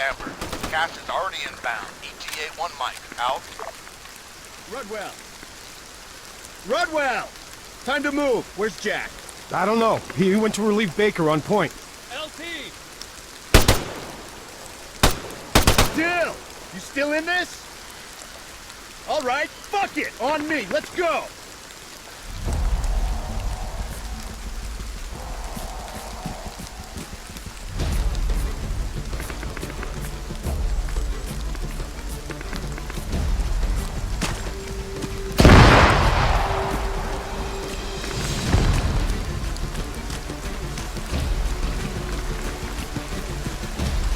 Amber. Cash is already inbound. ETA-1 Mike. Out. Rudwell! Rudwell! Time to move. Where's Jack? I don't know. He went to relieve Baker on point. LT! Dill! You still in this? All right, fuck it! On me, let's go!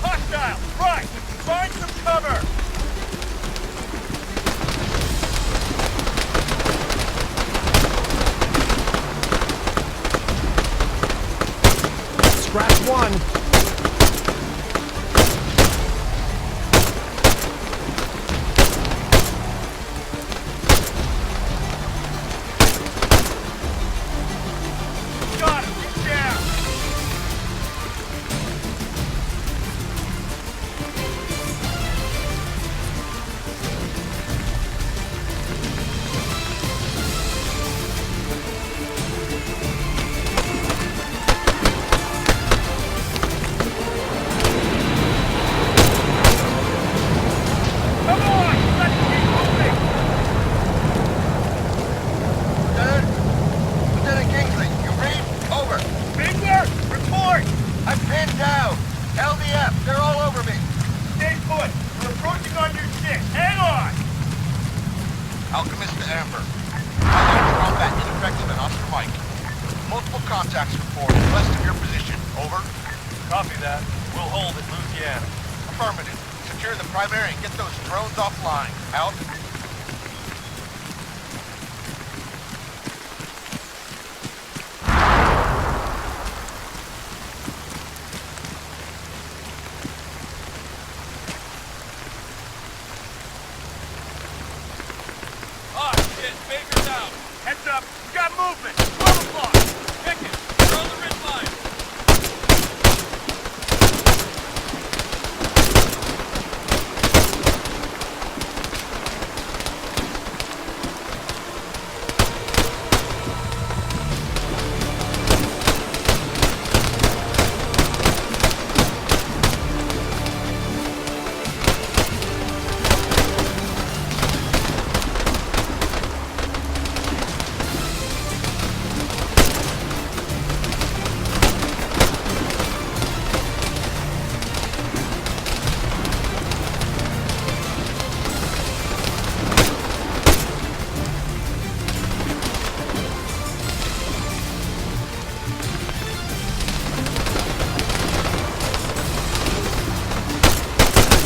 Hostile! Right! Find some cover! Scratch one. Got him! Get down! Come on! Let's keep moving! Lieutenant Kingsley, you read? Over. Bigler! Report! I'm pinned down. LDF, they're all over me. Stay put! We're approaching on your 6. Hang on! Alchemist to Amber. Allied combat ineffective and Oscar Mike. Multiple contacts reported west of your position. Over. Copy that. We'll hold at Louisiana. Affirmative. Secure the primary and get those drones offline. Out. Ah, shit! Baker's out! Heads up! We got movement! 12 o'clock! Pick it! We're on the ridge line!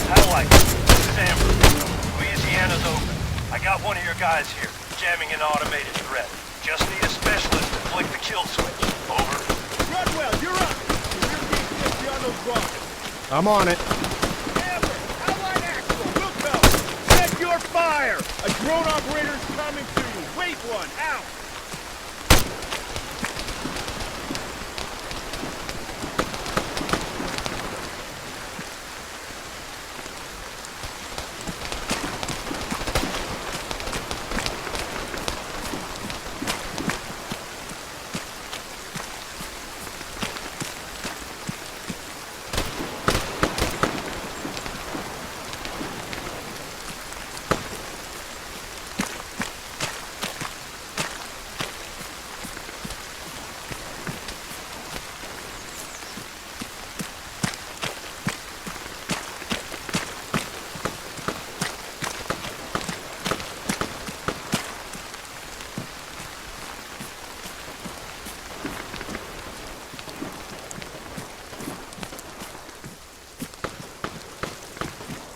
Satellite, this is Amber. Louisiana's open. I got one of your guys here, jamming an automated threat. Just need a specialist to flick the kill switch. Over. Rudwell, you're up! Your team gets you on those rockets. I'm on it. Amber, Allied Axel, Wilco! Set your fire! A drone operator's coming to you. Wait one, out!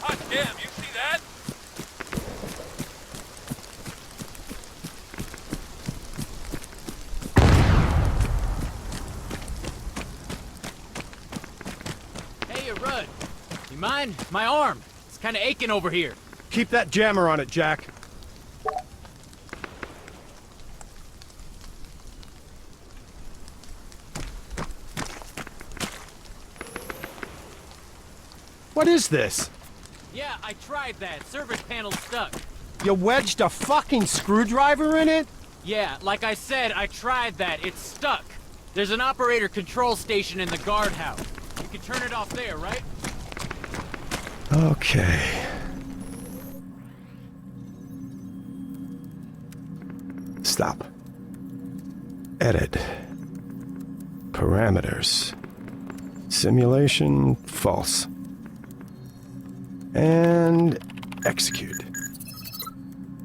Hot damn, you see that? Hey, Rudd. You mind? My arm. It's kind of aching over here. Keep that jammer on it, Jack. What is this? Yeah, I tried that. Service panel's stuck. You wedged a fucking screwdriver in it? Yeah, like I said, I tried that. It's stuck. There's an operator control station in the guardhouse. You can turn it off there, right? Okay. Stop. Edit. Parameters. Simulation false. And execute.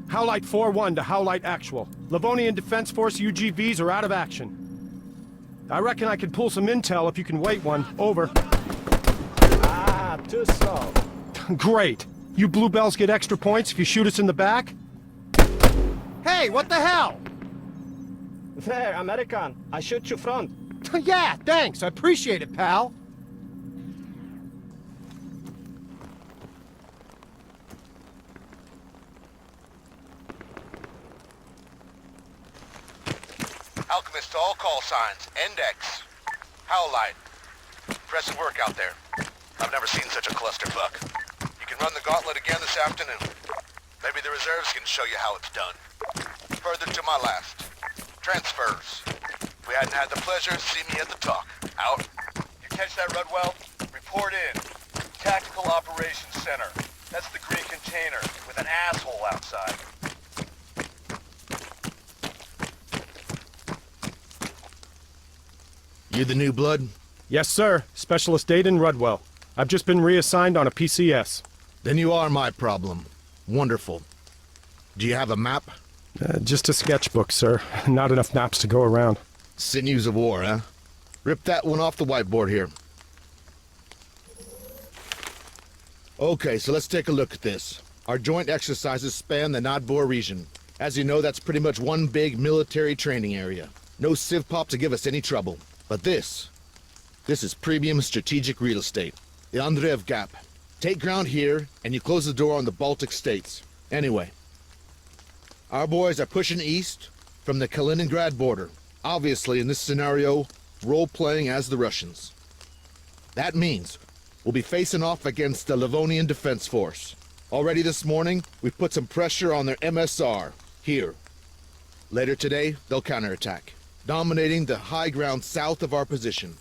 Howlite 4-1 to Howlite Actual. Livonian Defense Force UGVs are out of action. I reckon I could pull some intel if you can wait one. Over. Ah, too slow. Great. You bluebells get extra points if you shoot us in the back? Hey, what the hell? There, American. I shoot you front. Yeah, thanks. I appreciate it, pal. Alchemist to all call signs. Index. Howlite. Impressive work out there. I've never seen such a clusterfuck. You can run the gauntlet again this afternoon. Maybe the reserves can show you how it's done. Further to my last. Transfers. If we hadn't had the pleasure, see me at the talk. Out. You catch that, Rudwell? Report in. Tactical Operations Center. That's the green container with an asshole outside. You the new blood? Yes, sir. Specialist Aiden Rudwell. I've just been reassigned on a PCS. Then you are my problem. Wonderful. Do you have a map? Just a sketchbook, sir. Not enough maps to go around. Sinews of war, huh? Rip that one off the whiteboard here. Okay, so let's take a look at this. Our joint exercises span the Nadbor region. As you know, that's pretty much one big military training area. No civ pop to give us any trouble. But this is premium strategic real estate. The Andreev Gap. Take ground here, and you close the door on the Baltic states. Anyway, our boys are pushing east from the Kaliningrad border. Obviously, in this scenario, role-playing as the Russians. That means we'll be facing off against the Livonian Defense Force. Already this morning, we've put some pressure on their MSR, here. Later today, they'll counterattack, dominating the high ground south of our position.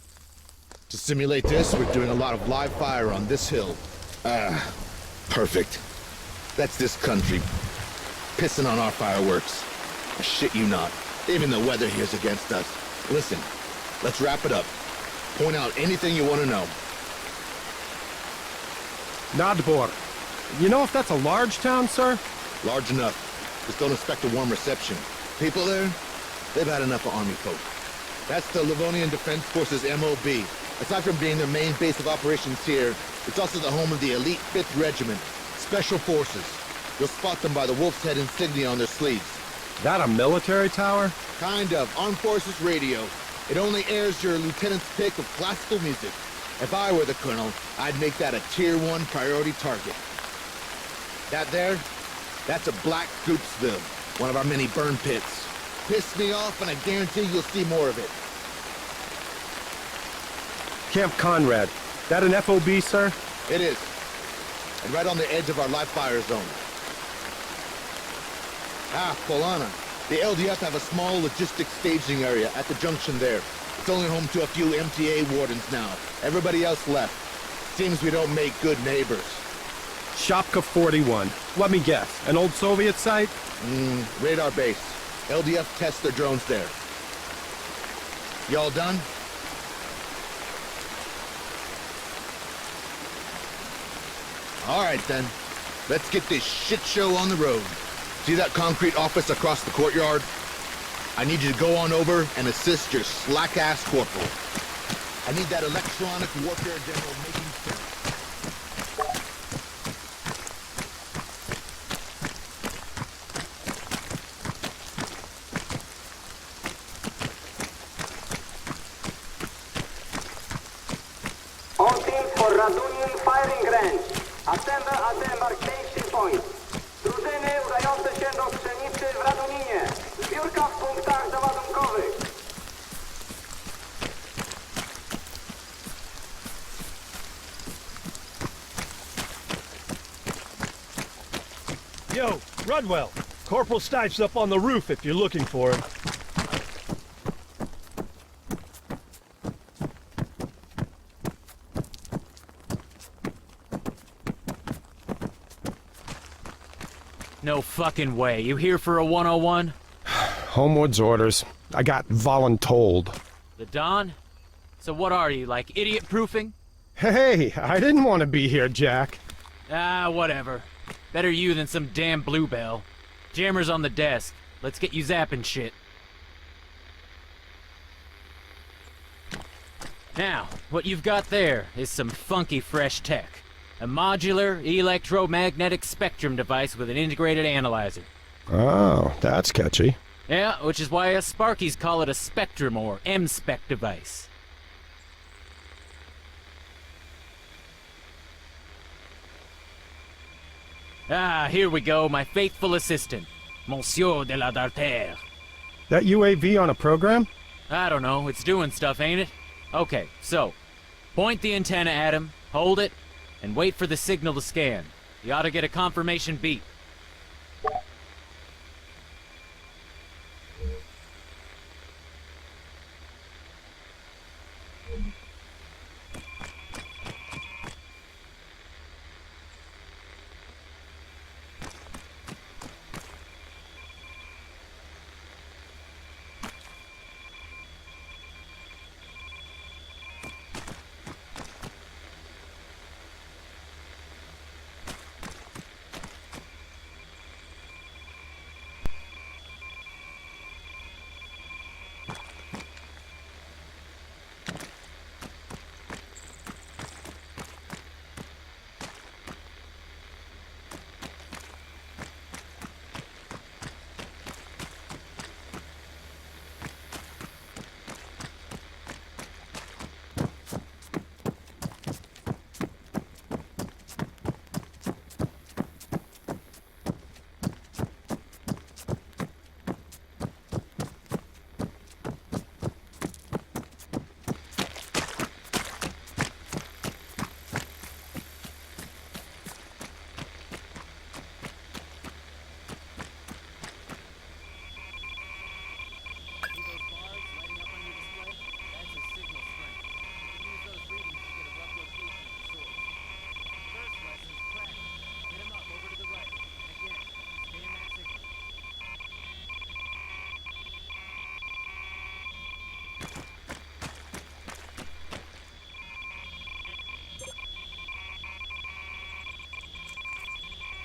To simulate this, we're doing a lot of live fire on this hill. Perfect. That's this country pissing on our fireworks. I shit you not. Even the weather here's against us. Listen, let's wrap it up. Point out anything you want to know. Nadbor. You know if that's a large town, sir? Large enough. Just don't expect a warm reception. People there, they've had enough of army folk. That's the Livonian Defense Force's MOB. Aside from being their main base of operations here, it's also the home of the elite 5th Regiment, Special Forces. You'll spot them by the Wolf's Head insignia on their sleeves. That a military tower? Kind of. Armed Forces Radio. It only airs your lieutenant's pick of classical music. If I were the colonel, I'd make that a Tier 1 priority target. That there, that's a Black Goopsville, one of our many burn pits. Piss me off and I guarantee you'll see more of it. Camp Conrad. That an FOB, sir? It is. And right on the edge of our live fire zone. Polana. The LDF have a small logistics staging area at the junction there. It's only home to a few MTA wardens now. Everybody else left. Seems we don't make good neighbors. Shopka 41. Let me guess. An old Soviet site? Radar base. LDF tests their drones there. Y'all done? All right, then. Let's get this shit show on the road. See that concrete office across the courtyard? I need you to go on over and assist your slack-ass corporal. I need that electronic warfare demo making sense. All teams for Radunian firing range. Assemble at the embarkation point. Drużyny udające się do pszenicy w Raduninie. Zbiórka w punktach załadunkowych. Yo, Rudwell. Corporal Stipe's up on the roof if you're looking for him. No fucking way. You here for a 101? Homewood's orders. I got voluntold. The Don? So what are you, like idiot-proofing? Hey, I didn't want to be here, Jack. Ah, whatever. Better you than some damn bluebell. Jammer's on the desk. Let's get you zapping shit. Now, what you've got there is some funky fresh tech. A modular electromagnetic spectrum device with an integrated analyzer. Oh, that's catchy. Yeah, which is why us Sparkies call it a spectrum or M-spec device. Ah, here we go, my faithful assistant, Monsieur de la Dartere. That UAV on a program? I don't know, it's doing stuff, ain't it? Okay, so, point the antenna at him, hold it, and wait for the signal to scan. You ought to get a confirmation beep.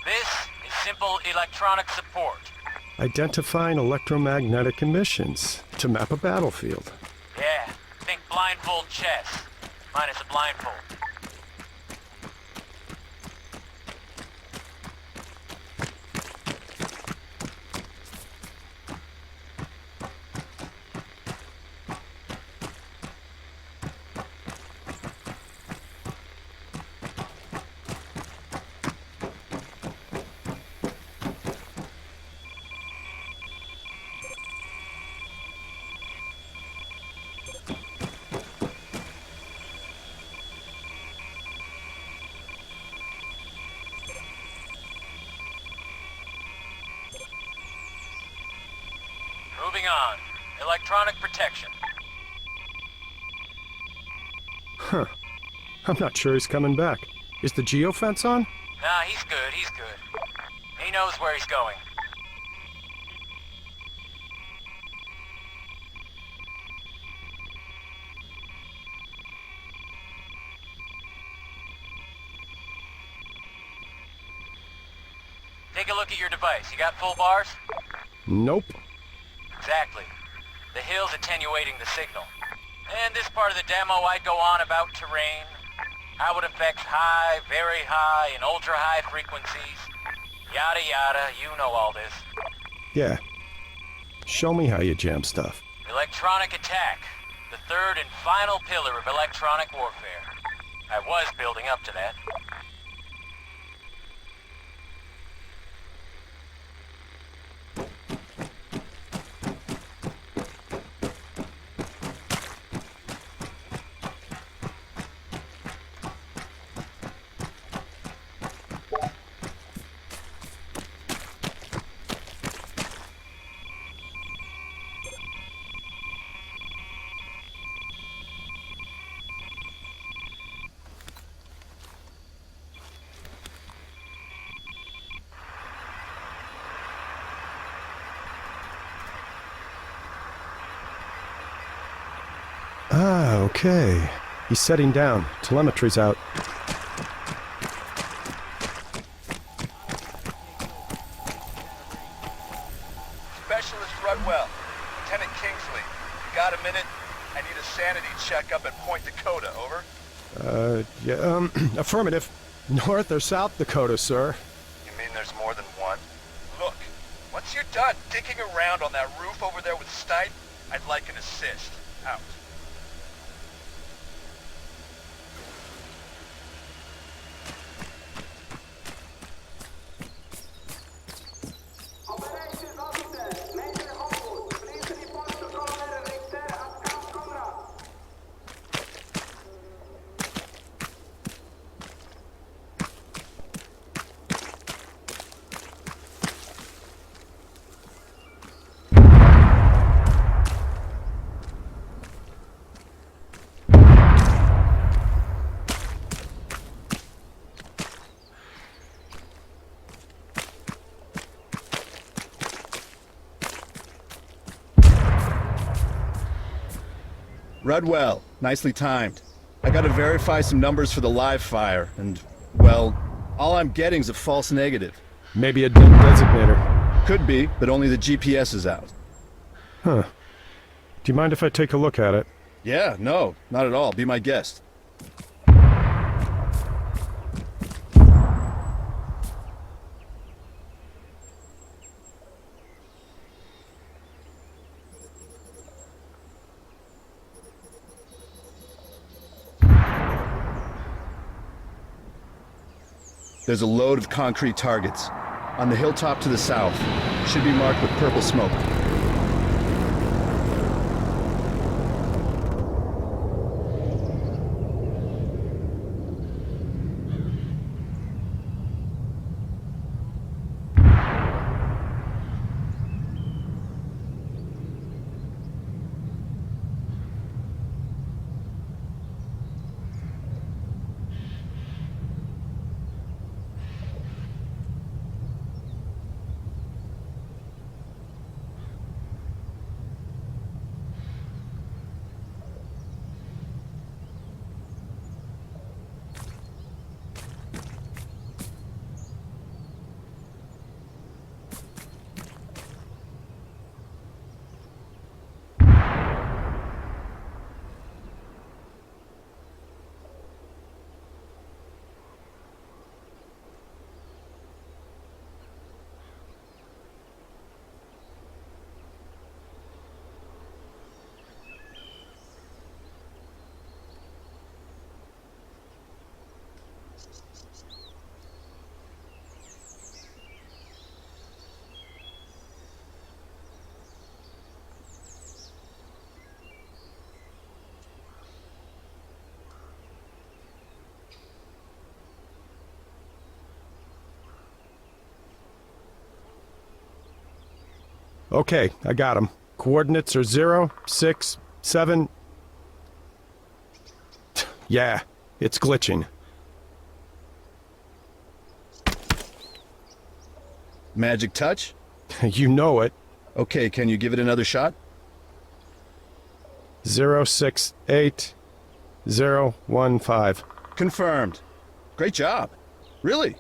This is simple electronic support. Identifying electromagnetic emissions to map a battlefield. Yeah, think blindfold chess. Minus a blindfold. Moving on. Electronic protection. Huh. I'm not sure he's coming back. Is the geofence on? Nah, he's good, he's good. He knows where he's going. Take a look at your device. You got full bars? Nope. Exactly. The hill's attenuating the signal. And this part of the demo I'd go on about terrain, how it affects high, very high, and ultra-high frequencies. Yada yada, you know all this. Yeah. Show me how you jam stuff. Electronic attack. The third and final pillar of electronic warfare. I was building up to that. Ah, okay. He's setting down. Telemetry's out. Specialist Rudwell, Lieutenant Kingsley. You got a minute? I need a sanity check up at Point Dakota, over. Yeah, affirmative. North or South Dakota, sir? You mean there's more than one? Look, once you're done dicking around on that roof over there with Snipe, I'd like an assist. Out. Operations officer, Major Hopwood, please report to Colonel Richter at Camp Conrad. Rudwell, nicely timed. I gotta verify some numbers for the live fire, and, well, all I'm getting's a false negative. Maybe a dim designator. Could be, but only the GPS is out. Huh. Do you mind if I take a look at it? Yeah, no, not at all. Be my guest. There's a load of concrete targets. On the hilltop to the south. Should be marked with purple smoke. Okay, I got him. Coordinates are 0, 6, 7... Yeah, it's glitching. Magic touch? You know it. Okay, can you give it another shot? 068 015. Confirmed. Great job. Really?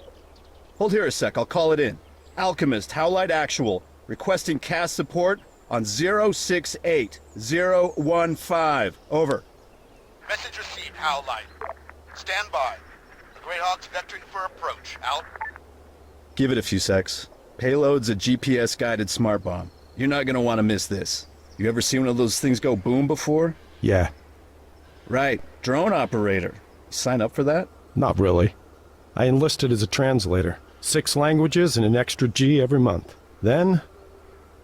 Hold here a sec, I'll call it in. Alchemist, Howlite Actual, requesting cast support on 068015. Over. Message received, Howlite. Stand by. The Greyhawk's vectoring for approach. Out. Give it a few secs. Payload's a GPS-guided smart bomb. You're not gonna want to miss this. You ever seen one of those things go boom before? Yeah, Right, drone operator. You sign up for that? not really. I enlisted as a translator. 6 languages and an extra G every month. Then,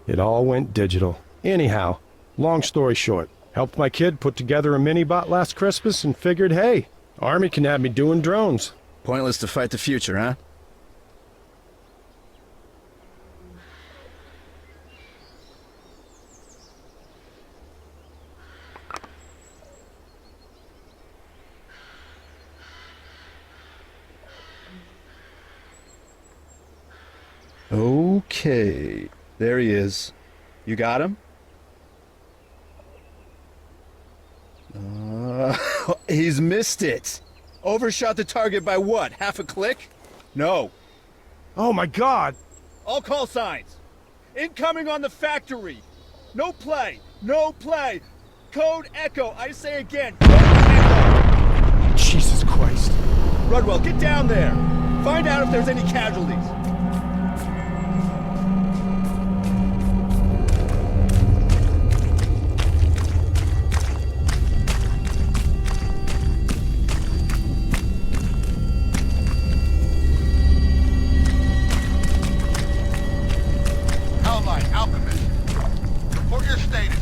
it all went digital. Anyhow, long story short, helped my kid put together a mini-bot last Christmas and figured, hey, Army can have me doing drones. Pointless to fight the future, huh? Okay, there he is. You got him? Missed it. Overshot the target by what? Half a click? No. Oh my god! All call signs. Incoming on the factory. No play. No play. Code Echo. I say again. Code Echo. Jesus Christ. Rudwell, get down there. Find out if there's any casualties. Howlight, Alchemist. Report your status.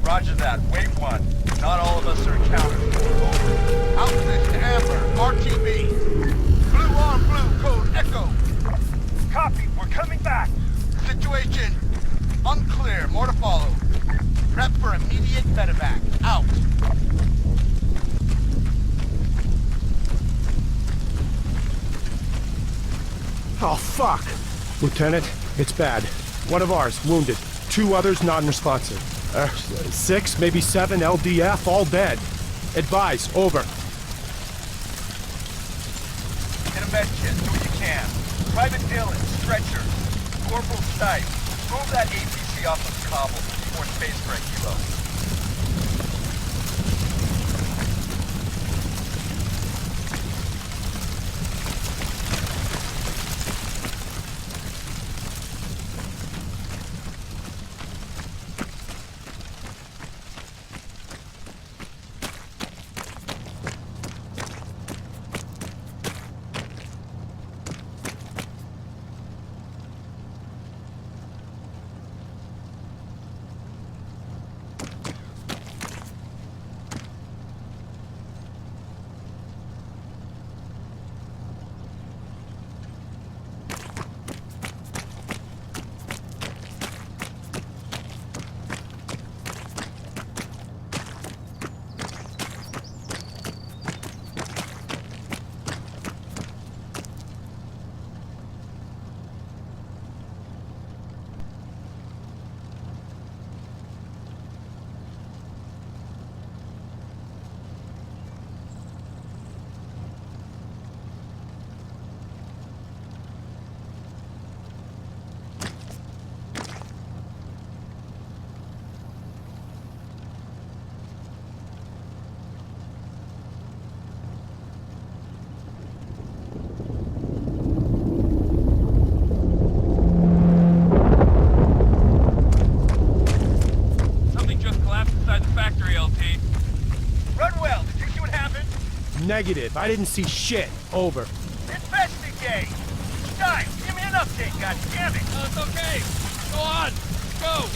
Roger that. Wave 1. Not all of us are accounted for. Over. Alchemist to Amber, RTB. Blue on blue, code Echo. Copy. We're coming back. Situation unclear. More to follow. Prep for immediate medevac. Out. Oh, fuck! Lieutenant, it's bad. One of ours, wounded. 2 others, non-responsive. 6, maybe 7 LDF, all dead. Advise, over. Get a med kit. Do what you can. Private Dillon, stretcher. Corporal Stipe. Move that APC off those cobbles. More space for a kilo. Negative. I didn't see shit. Over. Investigate! Stipe, give me an update, goddammit! No, it's okay. Go on. Go!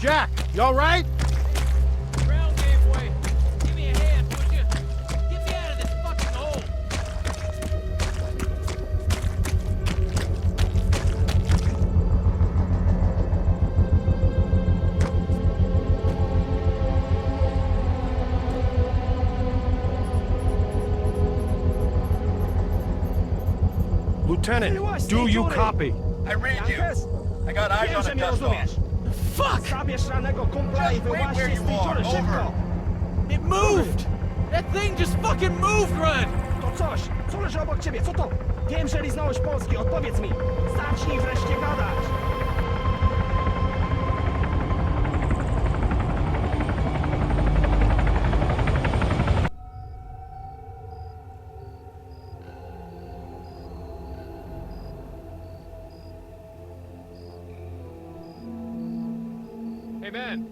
Jack, you all right? Ground gave way. Give me a hand, would you? Get me out of this fucking hole. Lieutenant, do you copy? I read you. I got eyes on a dust off. Fuck! Zabierz ranego kumpla i Just wait wyłaźcie where z you tej are. dziury, szybko! Over. It moved! That thing just fucking moved, Rud! To coś! Co leży obok ciebie? Co to? Wiem, że liznąłeś Polski, odpowiedz mi! Zacznij wreszcie gadać! Hey, man.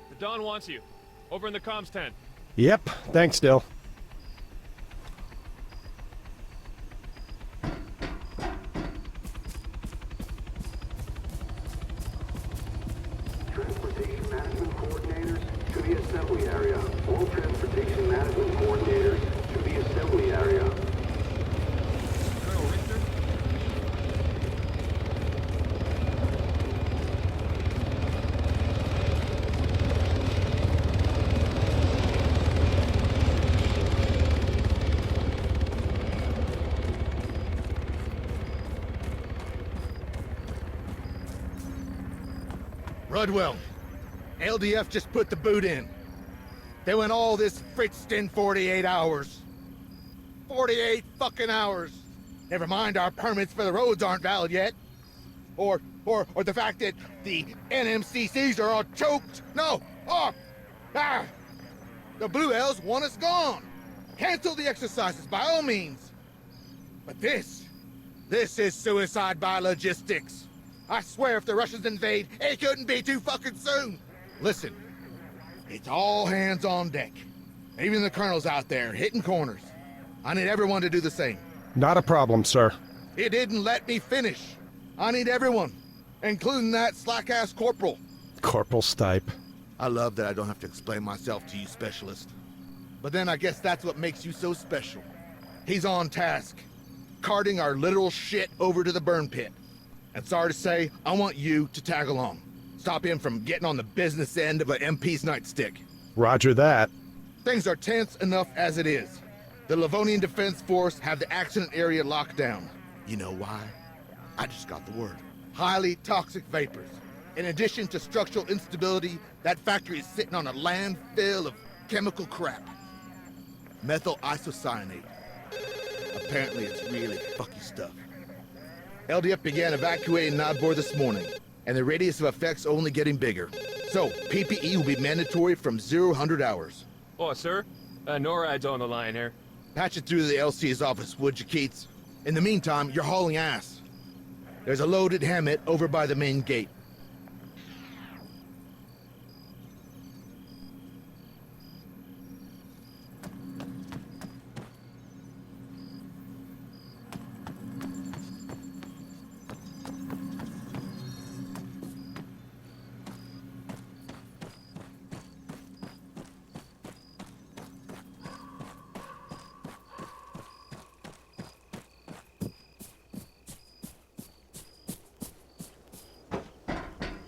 The Don wants you. Over in the comms tent. Yep, thanks, Dill. Transportation management coordinators to the assembly area. All transportation management coordinators to the assembly area. Colonel Richter? Rudwell, LDF just put the boot in. They went all this fritzed in 48 hours. 48 fucking hours. Never mind our permits for the roads aren't valid yet. Or the fact that the NMCCs are all choked. No! The Blue Hells want us gone. Cancel the exercises by all means. But this is suicide by logistics. I swear if the Russians invade, it couldn't be too fucking soon. Listen, it's all hands on deck. Even the colonel's out there hitting corners. I need everyone to do the same. Not a problem, sir. He didn't let me finish. I need everyone, including that slack-ass corporal. Corporal Stipe. I love that I don't have to explain myself to you, specialist. But then I guess that's what makes you so special. He's on task, carting our literal shit over to the burn pit. And sorry to say, I want you to tag along. Stop him from getting on the business end of an MP's nightstick. Roger that. Things are tense enough as it is. The Livonian Defense Force have the accident area locked down. You know why? I just got the word. Highly toxic vapors. In addition to structural instability, that factory is sitting on a landfill of chemical crap. Methyl isocyanate. Apparently it's really fucky stuff. LDF began evacuating Nodbor this morning, and the radius of effects only getting bigger. So, PPE will be mandatory from 0-100 hours. Oh, sir. NORAD's on the line here. Patch it through to the LC's office, would you, Keats? In the meantime, you're hauling ass. There's a loaded Hammett over by the main gate.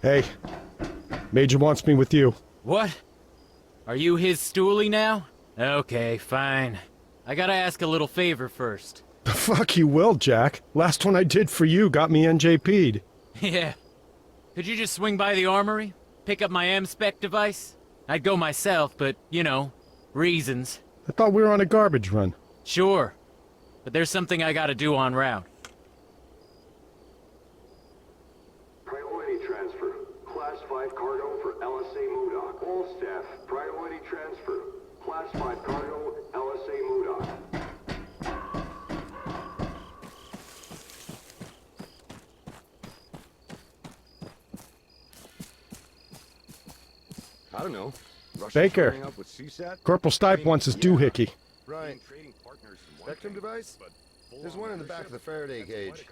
Hey, Major wants me with you. What? Are you his stoolie now? Okay, fine. I gotta ask a little favor first. The fuck you will, Jack. Last one I did for you got me NJP'd. Yeah. Could you just swing by the armory? Pick up my M-Spec device? I'd go myself, but, you know, reasons. I thought we were on a garbage run. Sure. But there's something I gotta do en route. Priority transfer. Class 5 cargo for LSA Modoc. All staff, priority transfer. Class 5 cargo, LSA Modoc. I don't know. Baker. Up with CSAT? Corporal Stipe wants his doohickey. Right. Spectrum device? There's one in the back of the Faraday cage.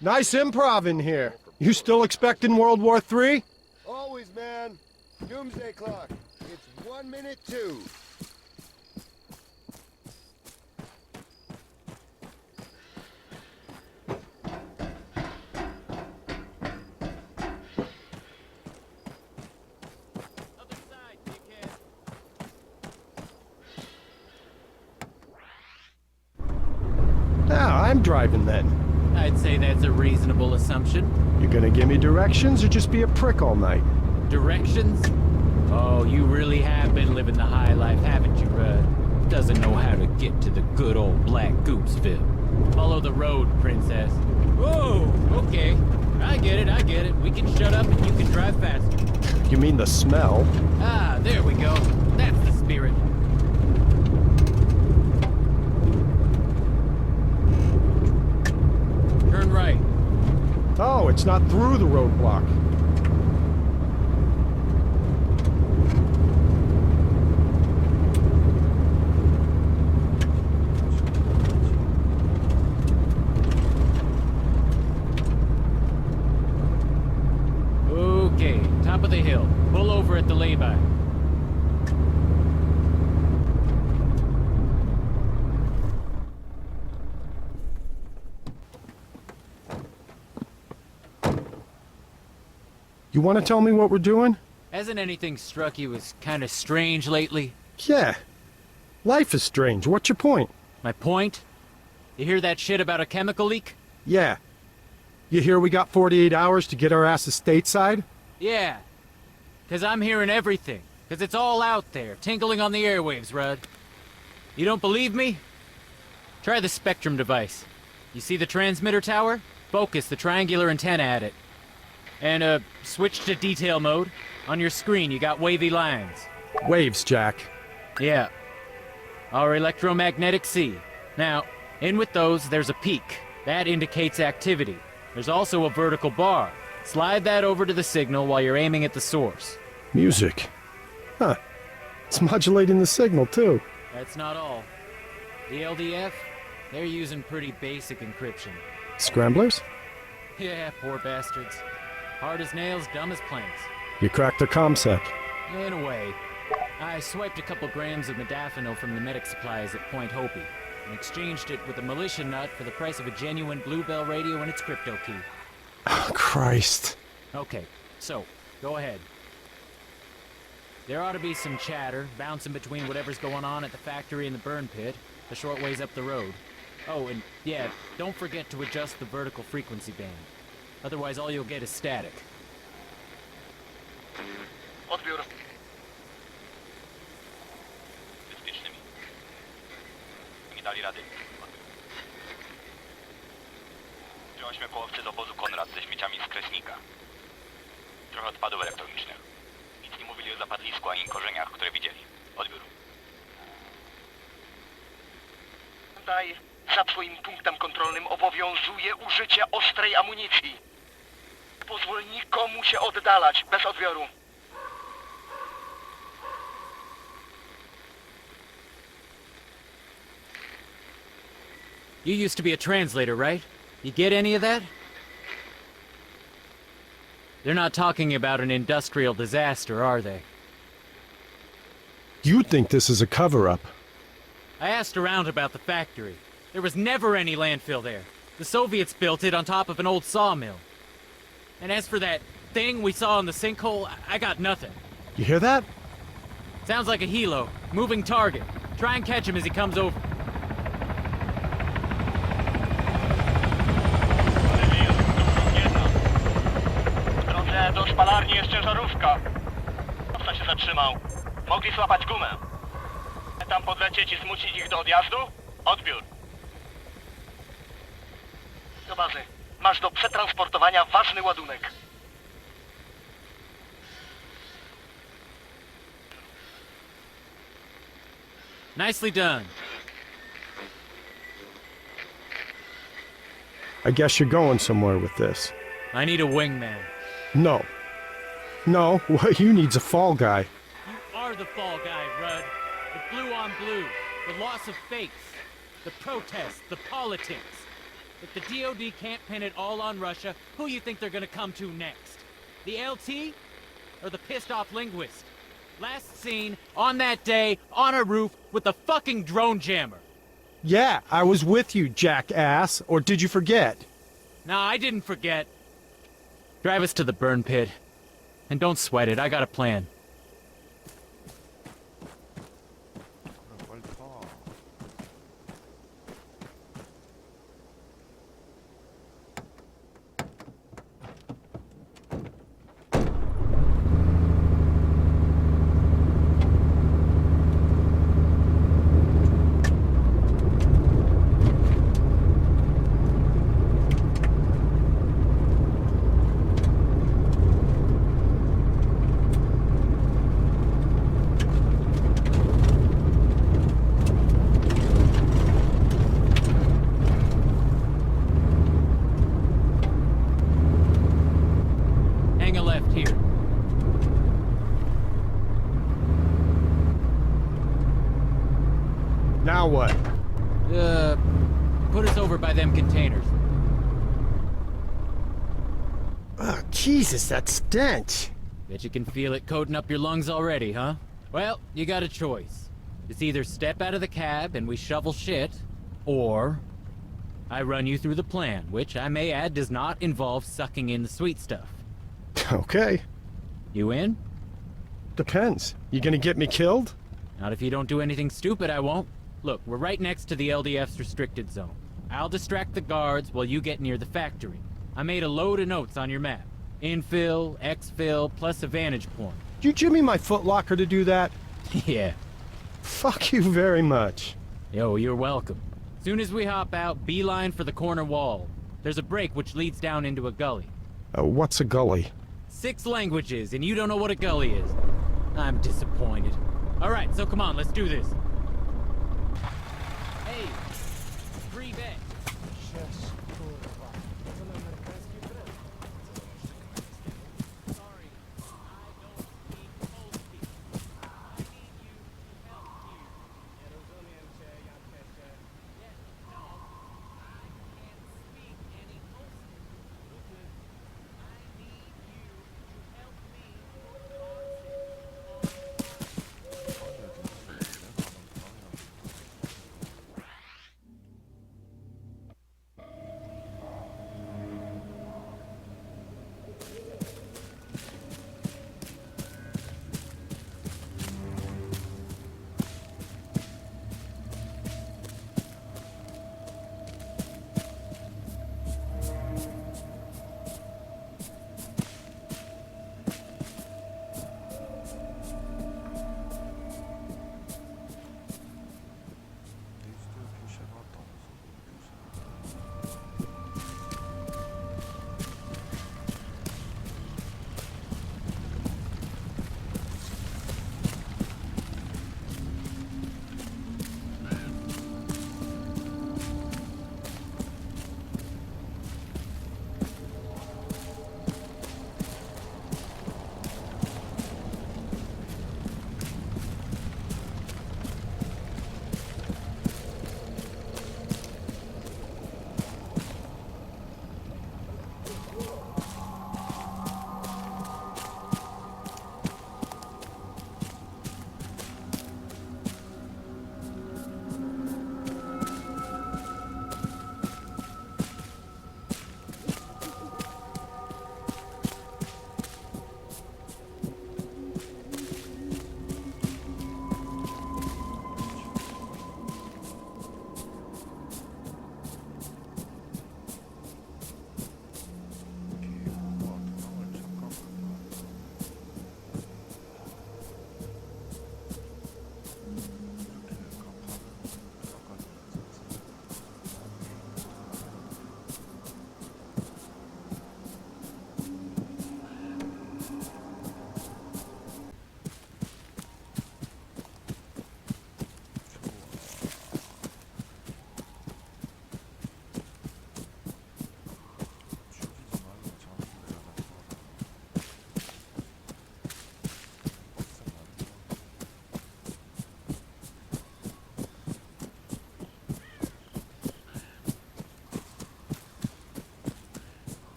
Nice improv in here. You still expecting World War III? Always, man. Doomsday clock. It's 1 minute 2. Now I'm driving then. I'd say that's a reasonable assumption. You gonna give me directions or just be a prick all night? Directions? Oh, you really have been living the high life, haven't you, Rudd? Doesn't know how to get to the good old Black Gooseville. Follow the road, princess. Oh, okay. I get it. We can shut up and you can drive faster. You mean the smell? Ah, there we go. That's the spirit. Turn right. Oh, it's not through the roadblock. Okay, top of the hill. Pull over at the lay-by. You want to tell me what we're doing? Hasn't anything struck you as kind of strange lately? Yeah. Life is strange. What's your point? My point? You hear that shit about a chemical leak? Yeah. You hear we got 48 hours to get our asses stateside? Yeah. 'Cause I'm hearing everything. 'Cause it's all out there, tinkling on the airwaves, Rudd. You don't believe me? Try the Spectrum device. You see the transmitter tower? Focus the triangular antenna at it. And, switch to detail mode. On your screen, you got wavy lines. Waves, Jack. Yeah. Our electromagnetic sea. Now, in with those, there's a peak. That indicates activity. There's also a vertical bar. Slide that over to the signal while you're aiming at the source. Music. Huh. It's modulating the signal, too. That's not all. The LDF, they're using pretty basic encryption. Scramblers? Yeah, poor bastards. Hard as nails, dumb as planks. You cracked their comsec. In a way. I swiped a couple grams of modafinil from the medic supplies at Point Hopi and exchanged it with a militia nut for the price of a genuine Bluebell radio and its crypto key. Oh, Christ. Okay, so, go ahead. There ought to be some chatter, bouncing between whatever's going on at the factory and the burn pit, a short ways up the road. Oh, and yeah, don't forget to adjust the vertical frequency band. Otherwise all you'll get is static. Odbiór. Bezpiecznymi. Nie dali rady. Wziąłeśmy połowcy z obozu Konrad ze śmieciami z Kresnika. Trochę odpadów elektronicznych. Nic nie mówili o zapadlisku ani korzeniach, które widzieli. Odbiór. Daj, za twoim punktem kontrolnym obowiązuje użycie ostrej amunicji. Pozwól nikomu się oddalać, bez odbioru. You used to be a translator, right? You get any of that? They're not talking about an industrial disaster, are they? You think this is a cover-up? I asked around about the factory. There was never any landfill there. The Soviets built it on top of an old sawmill. And as for that thing we saw in the sinkhole, I got nothing. You hear that? Sounds like a helo. Moving target. Try and catch him as he comes over. W drodze do szpalarni jest ciężarówka. Kto się zatrzymał? Mogli złapać gumę. Tam podlecieć i zmusić ich do odjazdu? Odbiór. Do bazy. Masz do przetransportowania ważny ładunek. Nicely done. I guess you're going somewhere with this. I need a wingman. No. No, what you need's a fall guy. You are the fall guy, Rudd. The blue on blue. The loss of faith. The protests. The politics. If the DOD can't pin it all on Russia, who you think they're gonna come to next? The LT? Or the pissed off linguist? Last seen, on that day, on a roof, with a fucking drone jammer. Yeah, I was with you, jackass. Or did you forget? Nah, I didn't forget. Drive us to the burn pit. And don't sweat it, I got a plan. Hang a left here. Now what? Put us over by them containers. Oh, Jesus, that stench. Bet you can feel it coating up your lungs already, huh? Well, you got a choice. It's either step out of the cab and we shovel shit, or I run you through the plan, which I may add does not involve sucking in the sweet stuff. Okay. You in? Depends. You gonna get me killed? Not if you don't do anything stupid, I won't. Look, we're right next to the LDF's restricted zone. I'll distract the guards while you get near the factory. I made a load of notes on your map. Infill, exfil, plus a vantage point. You jimmy my footlocker to do that? Yeah. Fuck you very much. Yo, you're welcome. Soon as we hop out, beeline for the corner wall. There's a break which leads down into a gully. What's a gully? 6 languages, and you don't know what a gully is. I'm disappointed. Alright, so come on, let's do this. Hey, free bet.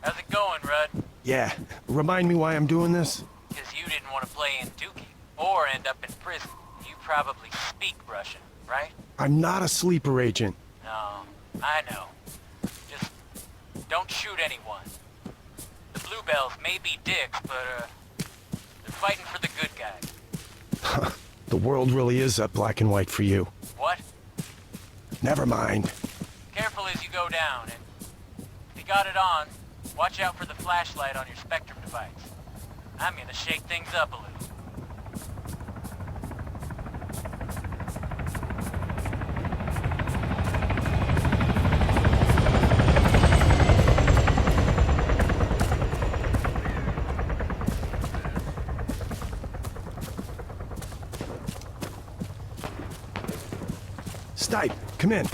How's it going, Rudd? Yeah. Remind me why I'm doing this? Because you didn't want to play in Dookie or end up in prison. You probably speak Russian, right? I'm not a sleeper agent. No, I know. Just don't shoot anyone. The Bluebells may be dicks, but, they're fighting for the good guys. The world really is that black and white for you. What? Never mind. Careful as you go down, and if you got it on, watch out for the flashlight on your Spectrum device. I'm gonna shake things up a little. Stipe, come in.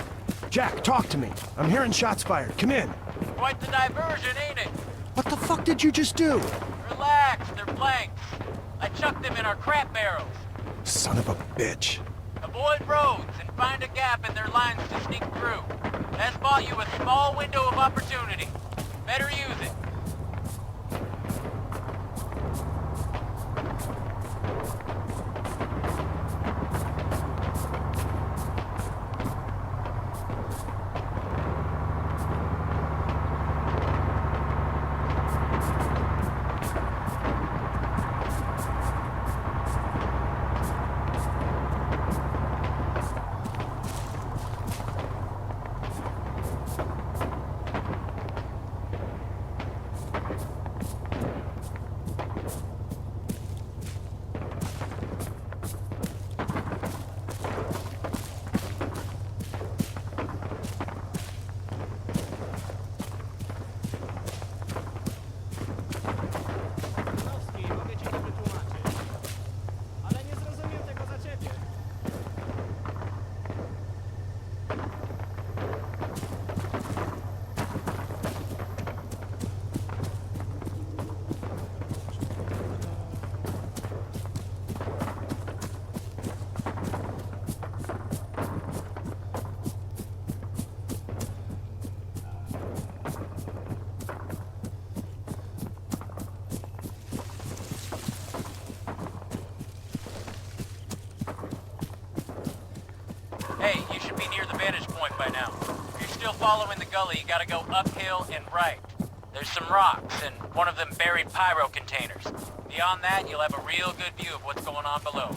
Jack, talk to me. I'm hearing shots fired. Come in. Quite the diversion, ain't it? What the fuck did you just do? Relax, they're blanks. I chucked them in our crap barrels. Son of a bitch. Avoid roads and find a gap in their lines to sneak through. That's bought you a small window of opportunity. Better use it. following the gully, you gotta go uphill and right. There's some rocks and one of them buried pyro containers. Beyond that, you'll have a real good view of what's going on below.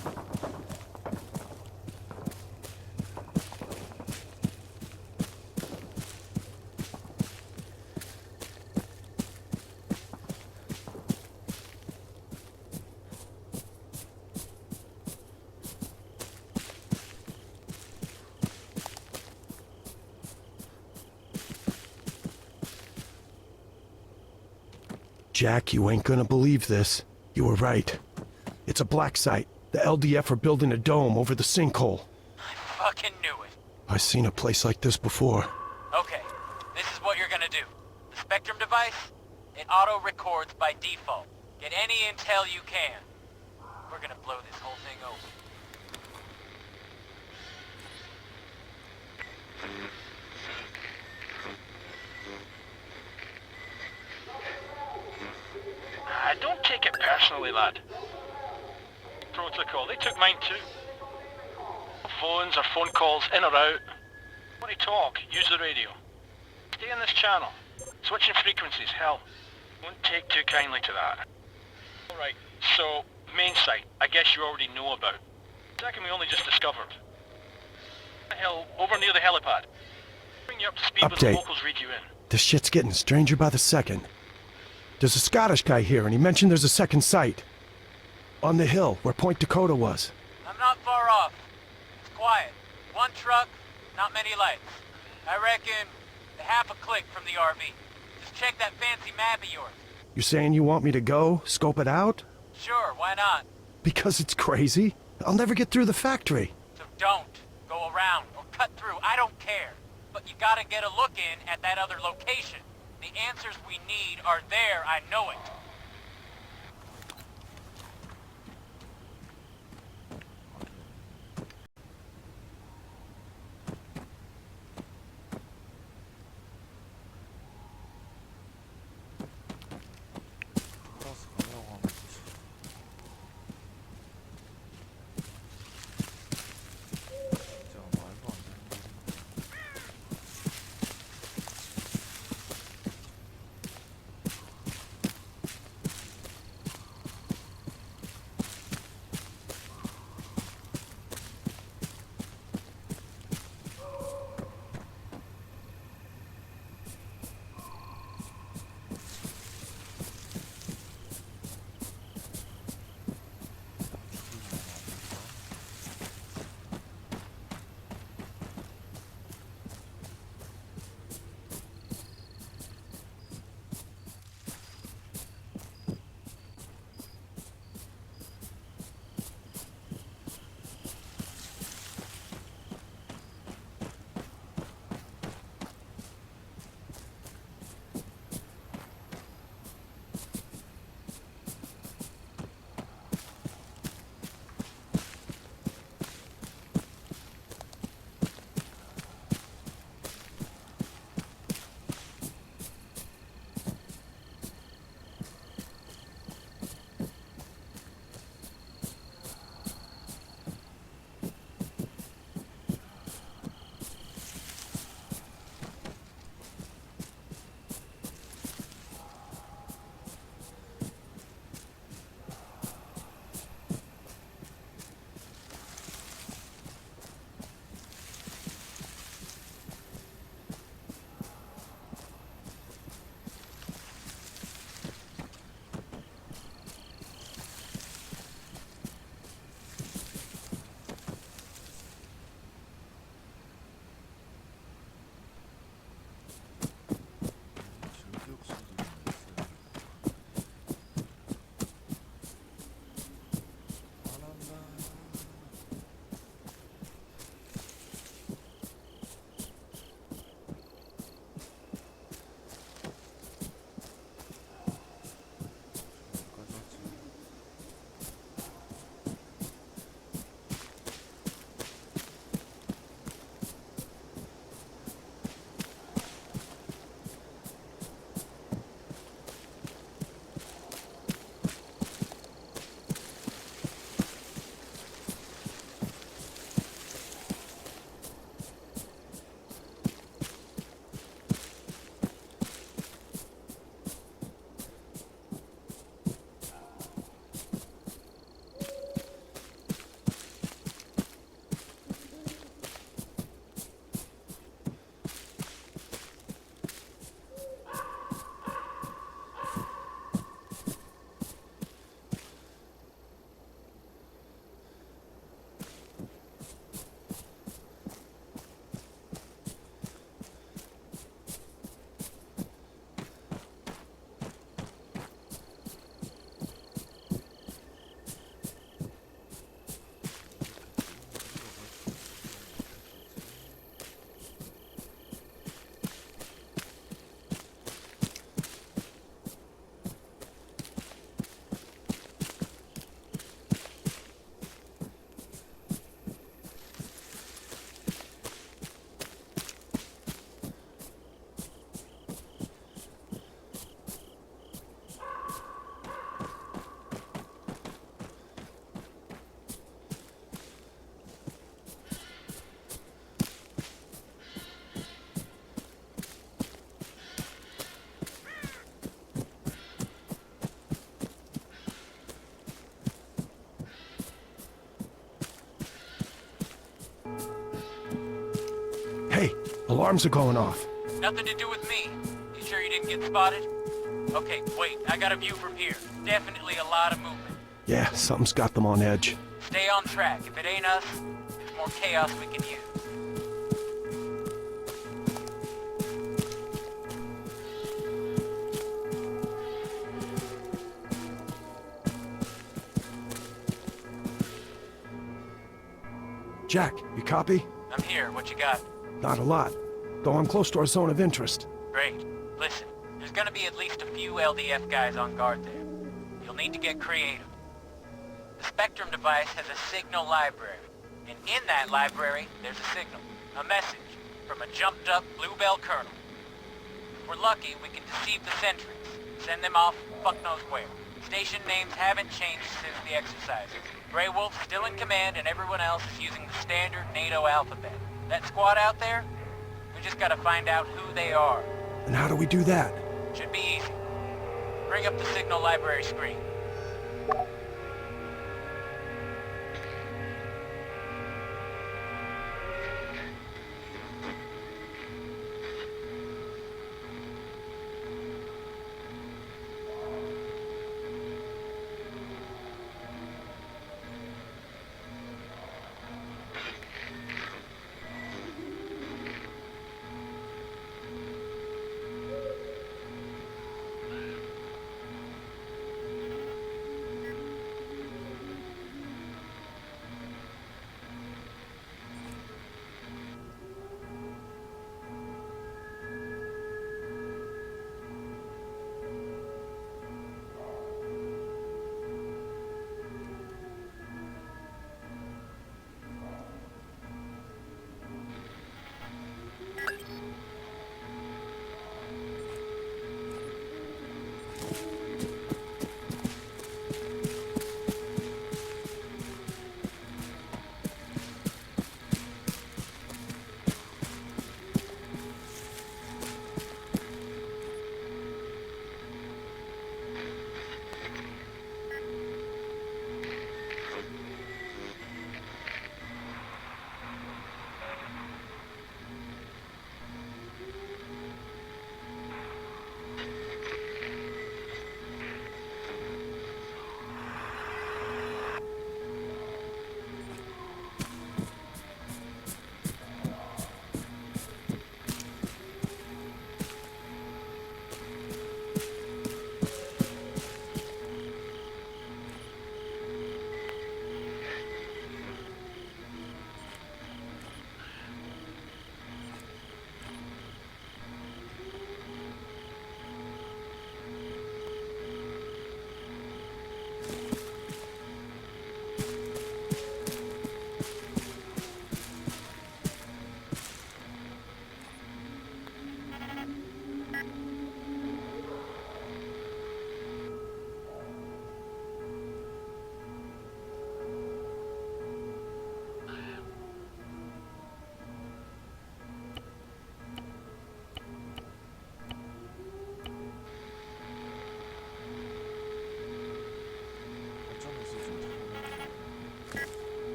Jack, you ain't gonna believe this. You were right. It's a black site. The LDF are building a dome over the sinkhole. I fucking knew it. I've seen a place like this before. Okay, this is what you're gonna do. The Spectrum device, it auto-records by default. Get any intel you can. We're gonna blow this whole thing open. Don't take it personally, lad. Protocol, they took mine too. Phones or phone calls in or out. Want to talk, use the radio. Stay in this channel. Switching frequencies, hell. Won't take too kindly to that. Alright, so, main site, I guess you already know about. Second we only just discovered. The hill, over near the helipad. Bring you up to speed with the locals read you in. This shit's getting stranger by the second. There's a Scottish guy here, and he mentioned there's a second site. On the hill, where Point Dakota was. I'm not far off. It's quiet. One truck, not many lights. I reckon half a click from the RV. Just check that fancy map of yours. You're saying you want me to go, scope it out? Sure, why not? Because it's crazy. I'll never get through the factory. So don't go around or cut through. I don't care. But you gotta get a look in at that other location. The answers we need are there, I know it. Alarms are going off. Nothing to do with me. You sure you didn't get spotted? Okay, wait, I got a view from here. Definitely a lot of movement. Yeah, something's got them on edge. Stay on track. If it ain't us, there's more chaos we can use. Jack, you copy? I'm here. What you got? Not a lot, though I'm close to our zone of interest. Great. Listen, there's gonna be at least a few LDF guys on guard there. You'll need to get creative. The Spectrum device has a signal library, and in that library, there's a signal, a message, from a jumped-up Bluebell colonel. If we're lucky, we can deceive the sentries, send them off fuck knows where. Station names haven't changed since the exercises. Grey Wolf's still in command, and everyone else is using the standard NATO alphabet. That squad out there, we just gotta find out who they are. And how do we do that? Should be easy. Bring up the signal library screen.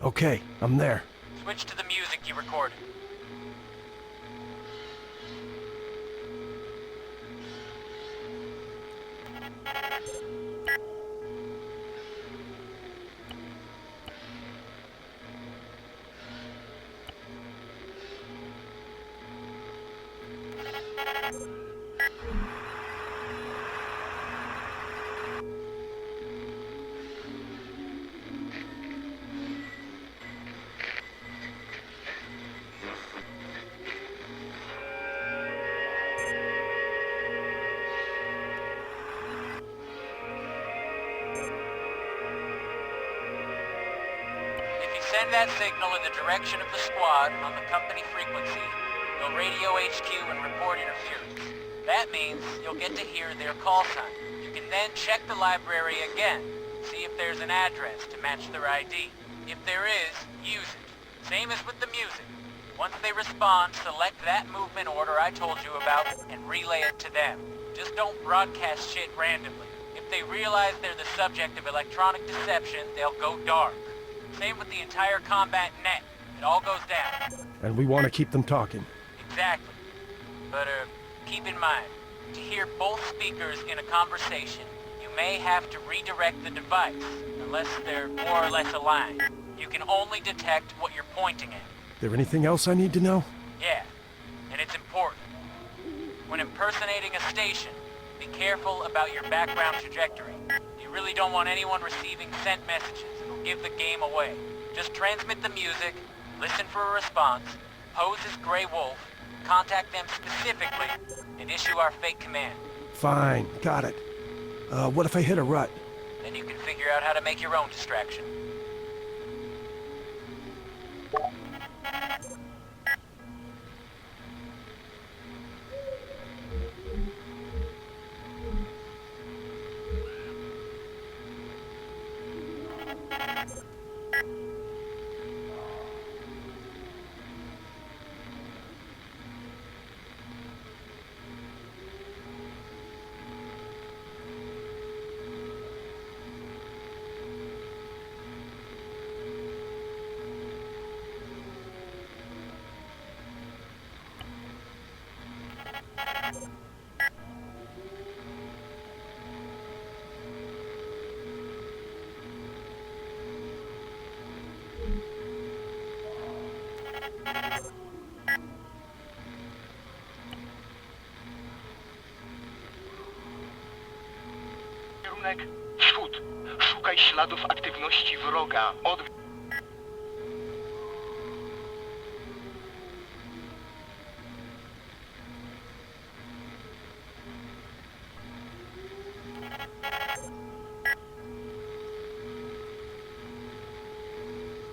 Okay, I'm there. Switch to the music you recorded. Send that signal in the direction of the squad on the company frequency. They'll radio HQ and report interference. That means you'll get to hear their call sign. You can then check the library again, see if there's an address to match their ID. If there is, use it. Same as with the music. Once they respond, select that movement order I told you about and relay it to them. Just don't broadcast shit randomly. If they realize they're the subject of electronic deception, they'll go dark. Same with the entire combat net. It all goes down. And we want to keep them talking. Exactly. But, keep in mind, to hear both speakers in a conversation, you may have to redirect the device, unless they're more or less aligned. You can only detect what you're pointing at. There anything else I need to know? Yeah, and it's important. When impersonating a station, be careful about your background trajectory. You really don't want anyone receiving sent messages. Give the game away. Just transmit the music, listen for a response, pose as Grey Wolf, contact them specifically, and issue our fake command. Fine, got it. What if I hit a rut? Then you can figure out how to make your own distraction. Kierunek wschód. Szukaj śladów aktywności wroga.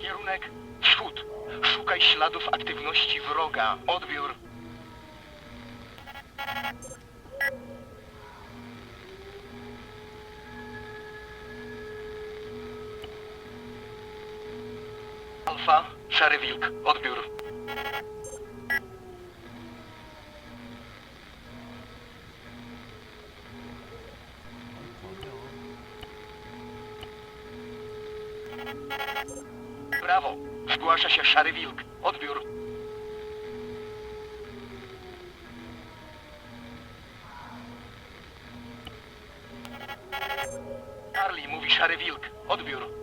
Kierunek wschód. Szukaj śladów aktywności wroga. Odbiór. Alfa, Szary Wilk. Odbiór. Brawo. Zgłasza się Szary Wilk. Odbiór. Charlie, mówi Szary Wilk. Odbiór.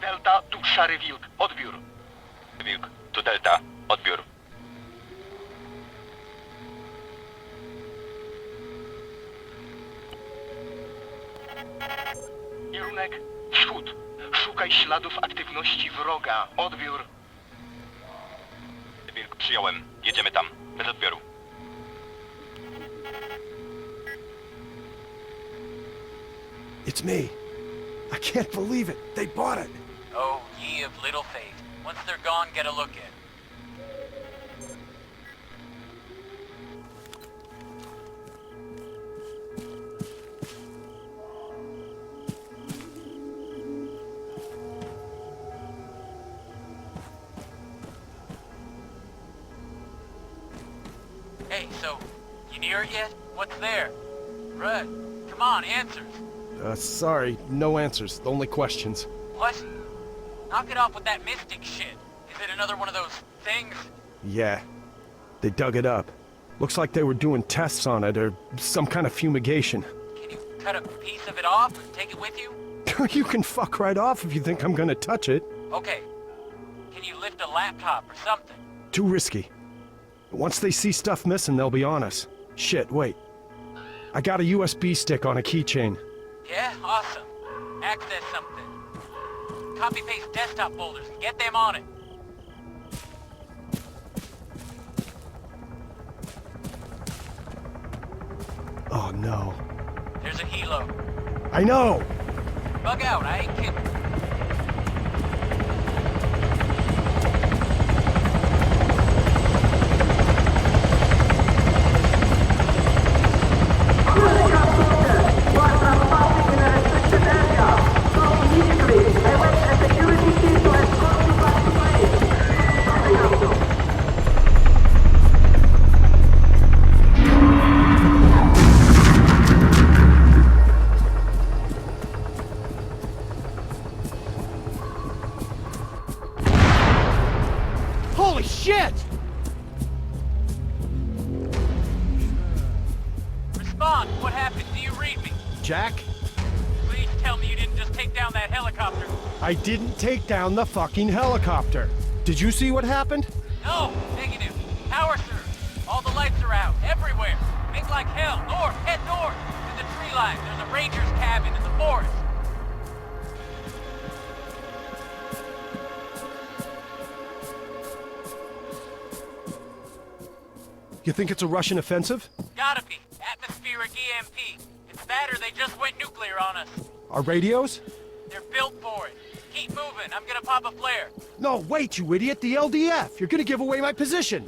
Delta, tu Szary Wilk. Odbiór. Wilk, tu Delta. Odbiór. Kierunek wschód. Szukaj śladów aktywności wroga. Odbiór. Wilk, przyjąłem. Jedziemy tam. Bez odbioru. It's me. I can't believe it. They bought it. Oh, ye of little faith. Once they're gone, get a look in. Hey, so, you near it yet? What's there? Rudd, come on, answers. Sorry, no answers, only questions. What? Knock it off with that mystic shit. Is it another one of those things? Yeah, they dug it up. Looks like they were doing tests on it, or some kind of fumigation. Can you cut a piece of it off and take it with you? You can fuck right off if you think I'm gonna touch it. Okay. Can you lift a laptop or something? Too risky. Once they see stuff missing, they'll be on us. Shit, wait. I got a USB stick on a keychain. Yeah, awesome. Access something. Copy-paste desktop folders and get them on it. Oh no. There's a helo. I know! Bug out, I ain't kidding. Holy shit! Respond, what happened? Do you read me? Jack, Please tell me you didn't just take down that helicopter. I didn't take down the fucking helicopter. Did you see what happened? No, negative. Power surge. All the lights are out, everywhere. Make like hell. North, head north. To the tree line. There's a ranger's cabin in the forest. You think it's a Russian offensive? Gotta be. Atmospheric EMP. It's that or they just went nuclear on us. Our radios? They're built for it. Keep moving. I'm gonna pop a flare. No, wait, you idiot, the LDF! You're gonna give away my position!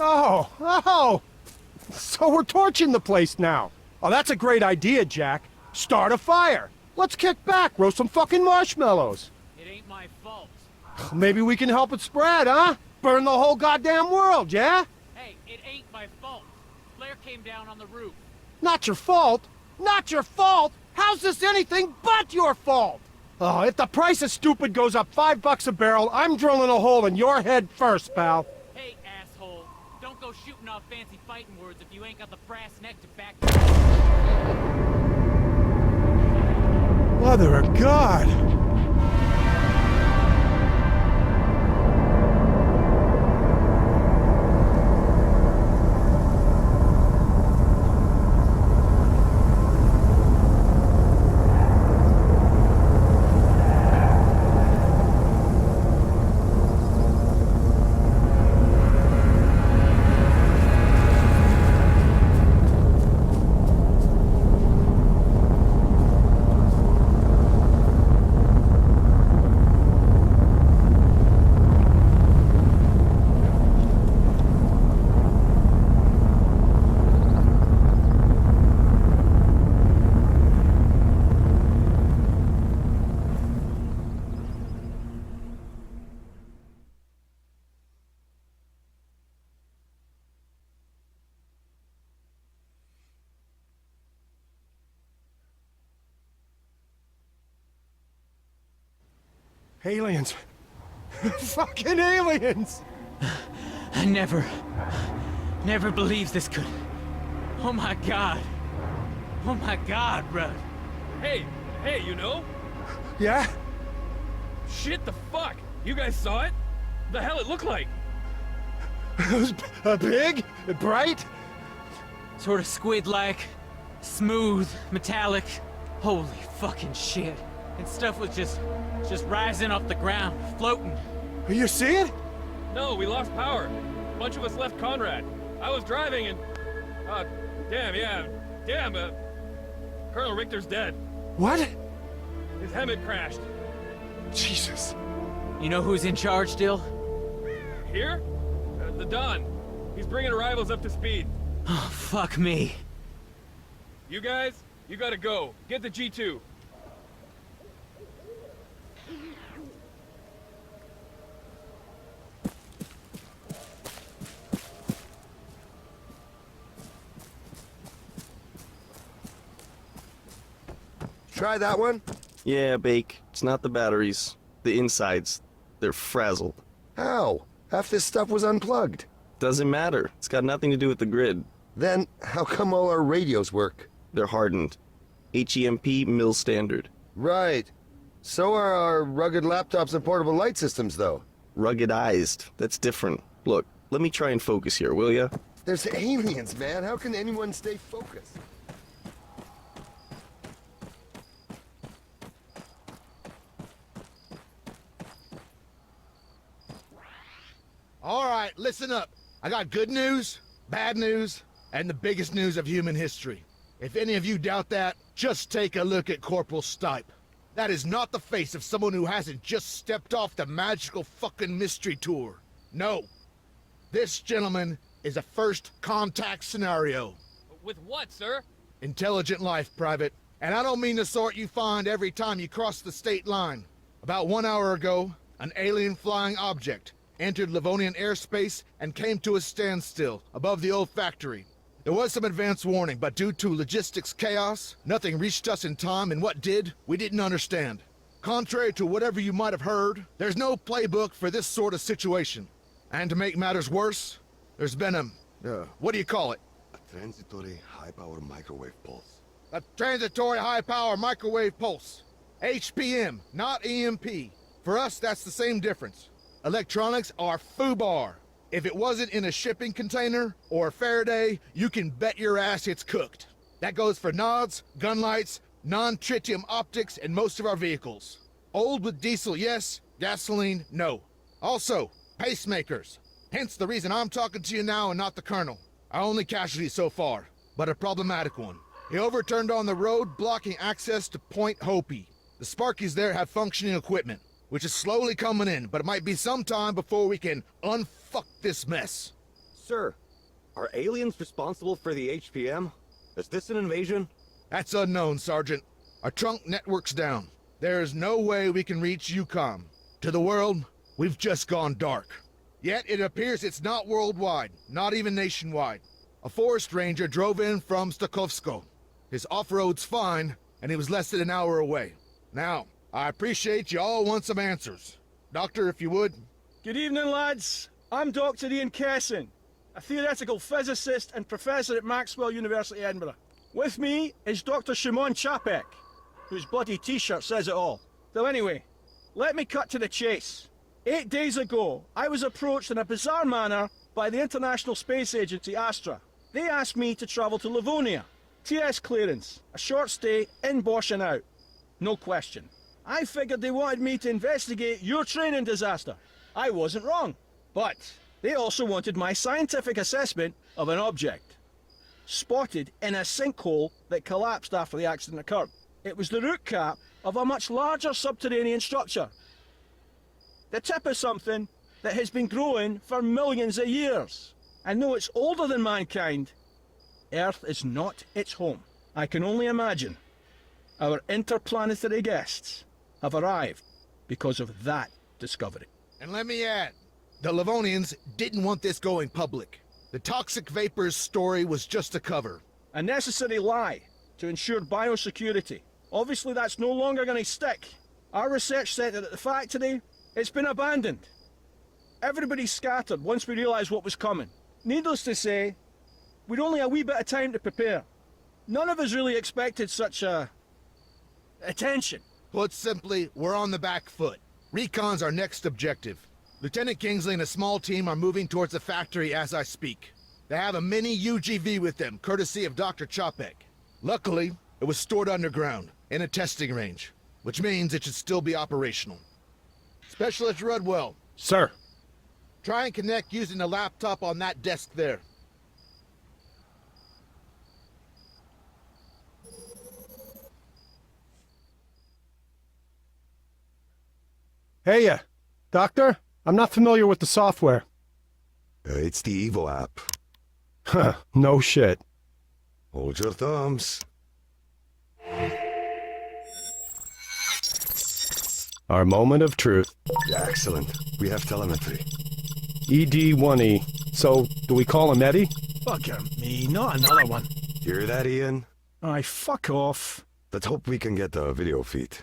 Oh! So we're torching the place now. Oh, that's a great idea, Jack. Start a fire. Let's kick back, roast some fucking marshmallows. It ain't my fault. Maybe we can help it spread, huh? Burn the whole goddamn world, yeah? Hey, it ain't my fault. Flare came down on the roof. Not your fault. Not your fault? How's this anything but your fault? Oh, if the price of stupid goes up $5 a barrel, I'm drilling a hole in your head first, pal. Hey, asshole. Don't go shooting off fancy fighting words if you ain't got the brass neck to back. Mother of God! Aliens. Fucking aliens! I never believed this could... Oh my god. Oh my god, Rudd. Hey, you know? Yeah? Shit, the fuck? You guys saw it? The hell it looked like? It was big, bright. Sort of squid-like, smooth, metallic. Holy fucking shit. And stuff was just rising off the ground, floating. You see it? No, we lost power. A bunch of us left Conrad. I was driving and... Colonel Richter's dead. What? His Hemet crashed. Jesus. You know who's in charge still? Here? The Don. He's bringing arrivals up to speed. Oh, fuck me. You guys, you gotta go. Get the G2. Try that one? Yeah, Bake. It's not the batteries. The insides. They're frazzled. How? Half this stuff was unplugged. Doesn't matter. It's got nothing to do with the grid. Then, how come all our radios work? They're hardened. HEMP mill standard. Right. So are our rugged laptops and portable light systems, though. Ruggedized. That's different. Look, let me try and focus here, will ya? There's aliens, man. How can anyone stay focused? All right, listen up. I got good news, bad news, and the biggest news of human history. If any of you doubt that, just take a look at Corporal Stipe. That is not the face of someone who hasn't just stepped off the magical fucking mystery tour. No. This gentleman is a first contact scenario. With what, sir? Intelligent life, Private. And I don't mean the sort you find every time you cross the state line. About 1 hour ago, an alien flying object entered Livonian airspace and came to a standstill above the old factory. There was some advance warning, but due to logistics chaos, nothing reached us in time, and what did, we didn't understand. Contrary to whatever you might have heard, there's no playbook for this sort of situation. And to make matters worse, there's been what do you call it? A transitory high-power microwave pulse. A transitory high-power microwave pulse. HPM, not EMP. For us, that's the same difference. Electronics are FUBAR. If it wasn't in a shipping container or a Faraday, you can bet your ass it's cooked. That goes for nods, gun lights, non-tritium optics, and most of our vehicles. Old with diesel, yes. Gasoline, no. Also, pacemakers. Hence the reason I'm talking to you now and not the Colonel. Our only casualty so far, but a problematic one. He overturned on the road, blocking access to Point Hopi. The Sparkies there have functioning equipment, which is slowly coming in, but it might be some time before we can unfuck this mess. Sir, are aliens responsible for the HPM? Is this an invasion? That's unknown, Sergeant. Our trunk network's down. There is no way we can reach UCOM. To the world, we've just gone dark. Yet it appears it's not worldwide, not even nationwide. A forest ranger drove in from Stokowsko. His off-road's fine, and he was less than an hour away. Now, I appreciate you all want some answers. Doctor, if you would. Good evening, lads. I'm Dr. Ian Kesson, a theoretical physicist and professor at Maxwell University, Edinburgh. With me is Dr. Shimon Chapek, whose bloody t-shirt says it all. So anyway, let me cut to the chase. 8 days ago, I was approached in a bizarre manner by the International Space Agency, Astra. They asked me to travel to Livonia. TS clearance, a short stay, in Bosch and out. No question. I figured they wanted me to investigate your training disaster. I wasn't wrong. But they also wanted my scientific assessment of an object spotted in a sinkhole that collapsed after the accident occurred. It was the root cap of a much larger subterranean structure. The tip of something that has been growing for millions of years. And though it's older than mankind, Earth is not its home. I can only imagine our interplanetary guests have arrived because of that discovery. And let me add, the Livonians didn't want this going public. The toxic vapors story was just a cover. A necessary lie to ensure biosecurity. Obviously that's no longer going to stick. Our research said that at the factory, it's been abandoned. Everybody scattered once we realised what was coming. Needless to say, we'd only a wee bit of time to prepare. None of us really expected such attention. Put simply, we're on the back foot. Recon's our next objective. Lieutenant Kingsley and a small team are moving towards the factory as I speak. They have a mini UGV with them, courtesy of Dr. Chopek. Luckily, it was stored underground, in a testing range, which means it should still be operational. Specialist Rudwell. Sir. Try and connect using the laptop on that desk there. Hey, Doctor? I'm not familiar with the software. It's the Evo app. Huh, no shit. Hold your thumbs. Our moment of truth. Excellent. We have telemetry. ED1E. So, do we call him Eddie? Bugger me, not another one. Hear that, Ian? Aye, fuck off. Let's hope we can get the video feed.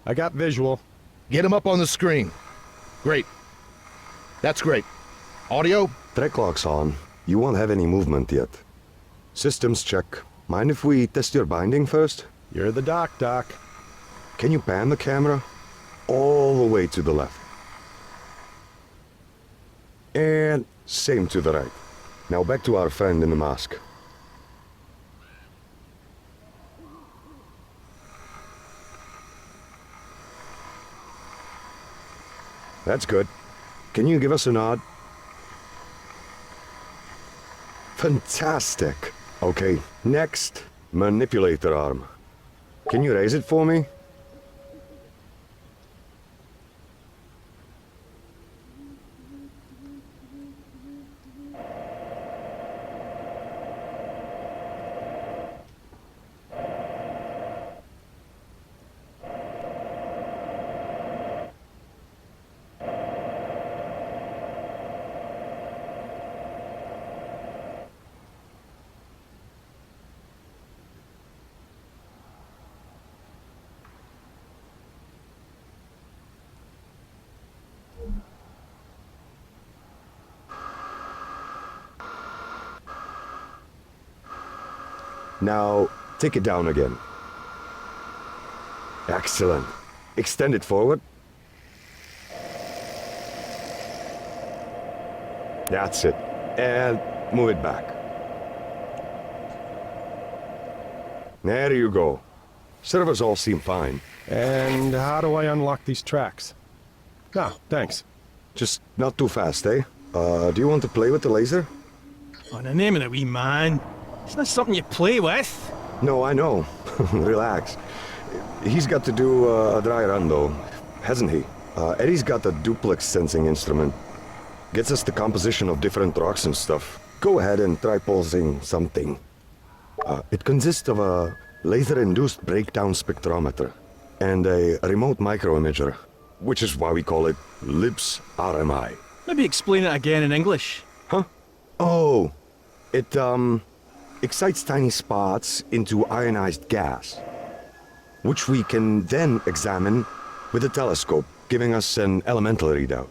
I got visual. Get him up on the screen. Great. That's great. Audio? Track lock's on. You won't have any movement yet. Systems check. Mind if we test your binding first? You're the doc. Can you pan the camera? All the way to the left. And same to the right. Now back to our friend in the mask. That's good. Can you give us a nod? Fantastic. Okay, next, manipulator arm. Can you raise it for me? Now, take it down again. Excellent. Extend it forward. That's it. And move it back. There you go. Servers all seem fine. And how do I unlock these tracks? Ah, thanks. Just not too fast, eh? Do you want to play with the laser? On the name of the wee man. It's not something you play with. No, I know. Relax. He's got to do a dry run, though, hasn't he? Eddie's got a duplex sensing instrument. Gets us the composition of different rocks and stuff. Go ahead and try pulsing something. It consists of a laser-induced breakdown spectrometer and a remote microimager, which is why we call it LIBS RMI. Maybe explain it again in English. Huh? Oh, it, excites tiny spots into ionized gas, which we can then examine with a telescope, giving us an elemental readout.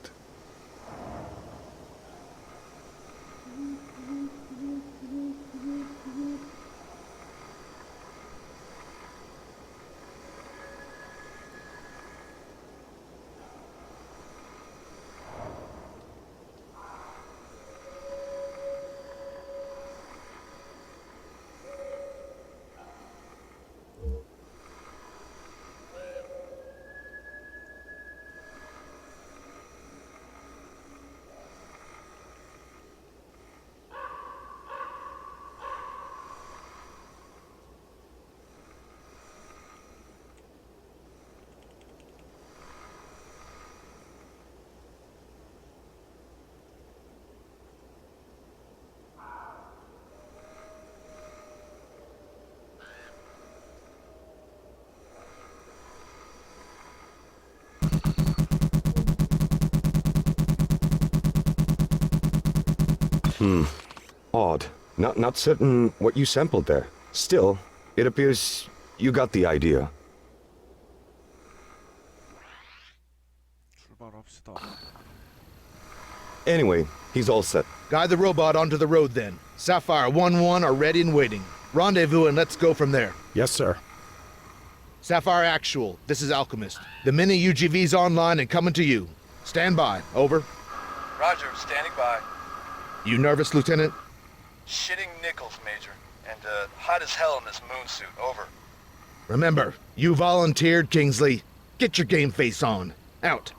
Odd. Not certain what you sampled there. Still, it appears you got the idea. Anyway, he's all set. Guide the robot onto the road then. Sapphire 1-1 are ready and waiting. Rendezvous and let's go from there. Yes, sir. Sapphire Actual, this is Alchemist. The mini UGV's online and coming to you. Stand by. Over. Roger, standing by. You nervous, Lieutenant? Shitting nickels, Major. And, hot as hell in this moon suit. Over. Remember, you volunteered, Kingsley. Get your game face on. Out.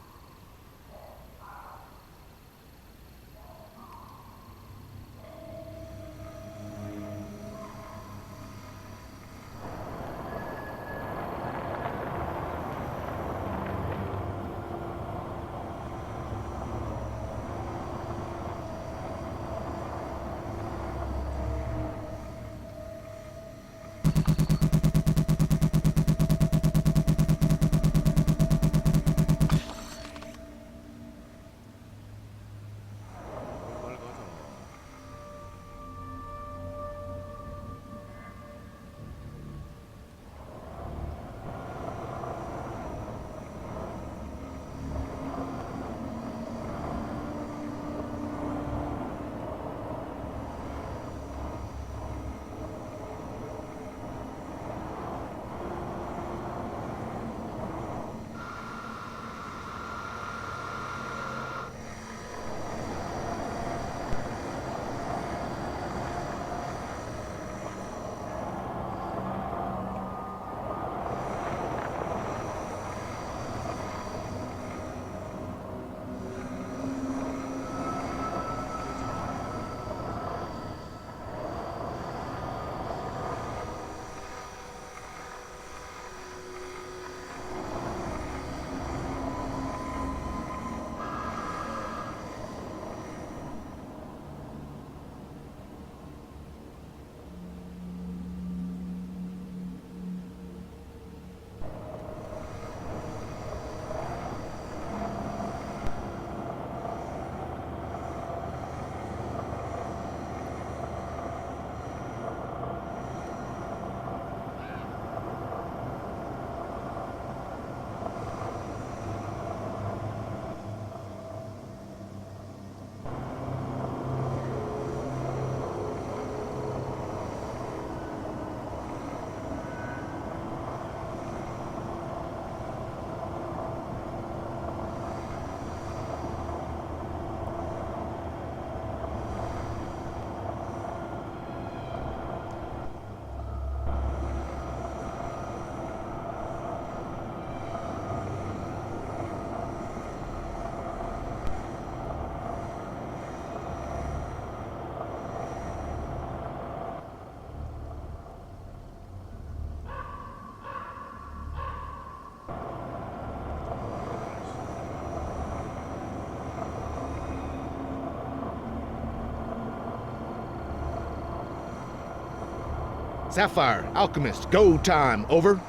Sapphire, Alchemist, go time. Over.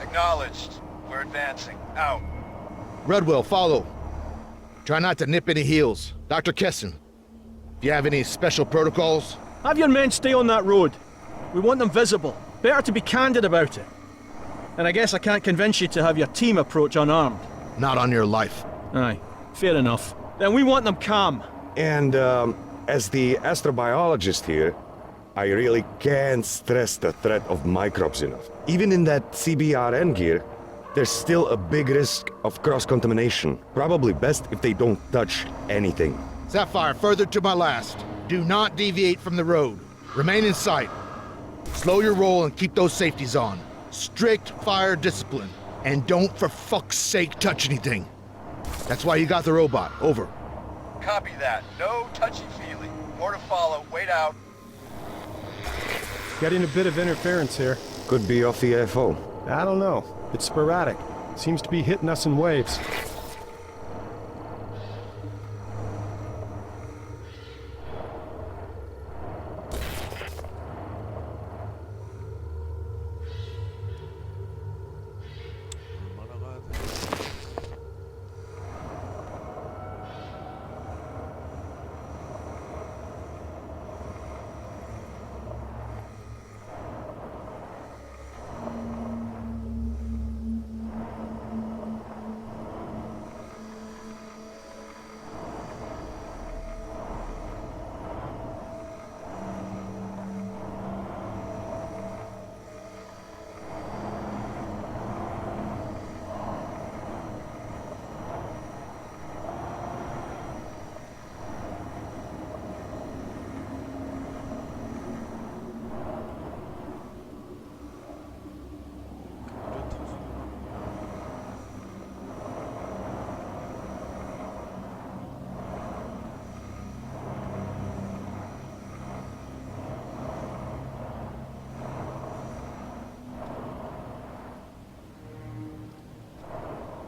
Acknowledged. We're advancing. Out. Redwell, follow. Try not to nip any heels. Dr. Kessin, do you have any special protocols? Have your men stay on that road. We want them visible. Better to be candid about it. And I guess I can't convince you to have your team approach unarmed. Not on your life. Aye, fair enough. Then we want them calm. And, as the astrobiologist here, I really can't stress the threat of microbes enough. Even in that CBRN gear, there's still a big risk of cross-contamination. Probably best if they don't touch anything. Sapphire, further to my last. Do not deviate from the road. Remain in sight. Slow your roll and keep those safeties on. Strict fire discipline. And don't for fuck's sake touch anything. That's why you got the robot. Over. Copy that. No touchy-feely. More to follow. Wait out. Getting a bit of interference here. Could be off the AFO. I don't know. It's sporadic. Seems to be hitting us in waves.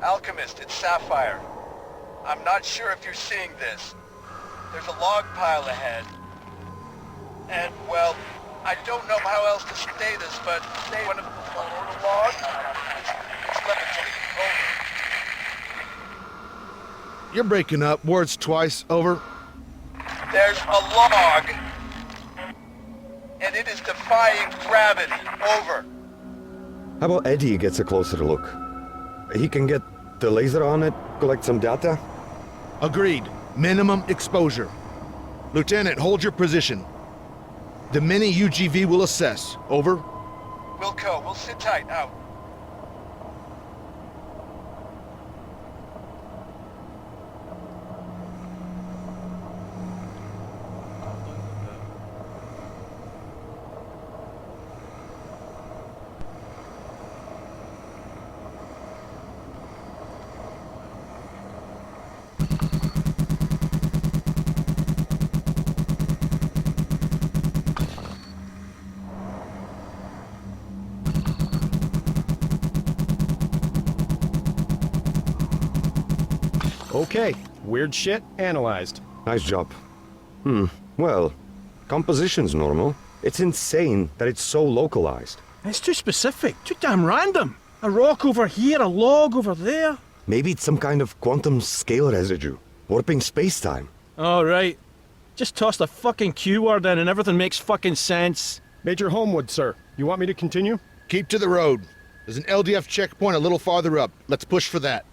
Alchemist, it's Sapphire. I'm not sure if you're seeing this. There's a log pile ahead. And, well, I don't know how else to say this, but one of the logs, it's levitating. Over. You're breaking up. Words twice. Over. There's a log, and it is defying gravity. Over. How about Eddie gets a closer look? He can get the laser on it, collect some data? Agreed. Minimum exposure. Lieutenant, hold your position. The mini UGV will assess. Over. Wilco, we'll sit tight. Out. Okay, weird shit analyzed. Nice job. Well, composition's normal. It's insane that it's so localized. It's too specific, too damn random. A rock over here, a log over there. Maybe it's some kind of quantum scale residue, warping space-time. All right. Just toss the fucking Q word in and everything makes fucking sense. Major Homewood, sir. You want me to continue? Keep to the road. There's an LDF checkpoint a little farther up. Let's push for that.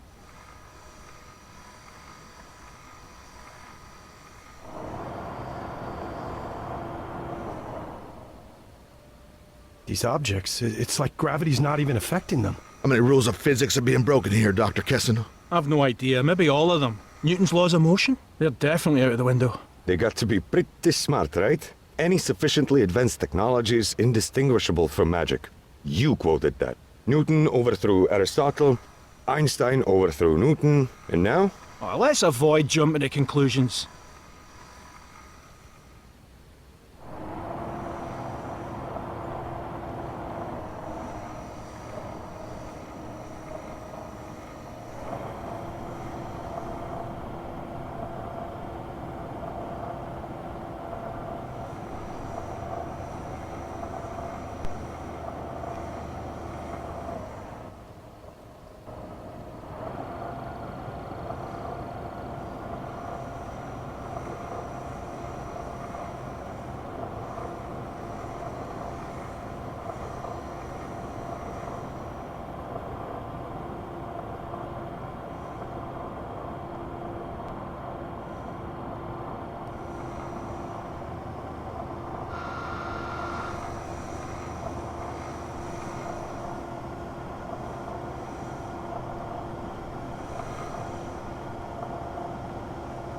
These objects, it's like gravity's not even affecting them. How many rules of physics are being broken here, Dr. Kessin? I've no idea. Maybe all of them. Newton's laws of motion? They're definitely out of the window. They got to be pretty smart, right? Any sufficiently advanced technology is indistinguishable from magic. You quoted that. Newton overthrew Aristotle, Einstein overthrew Newton, and now? Oh, let's avoid jumping to conclusions.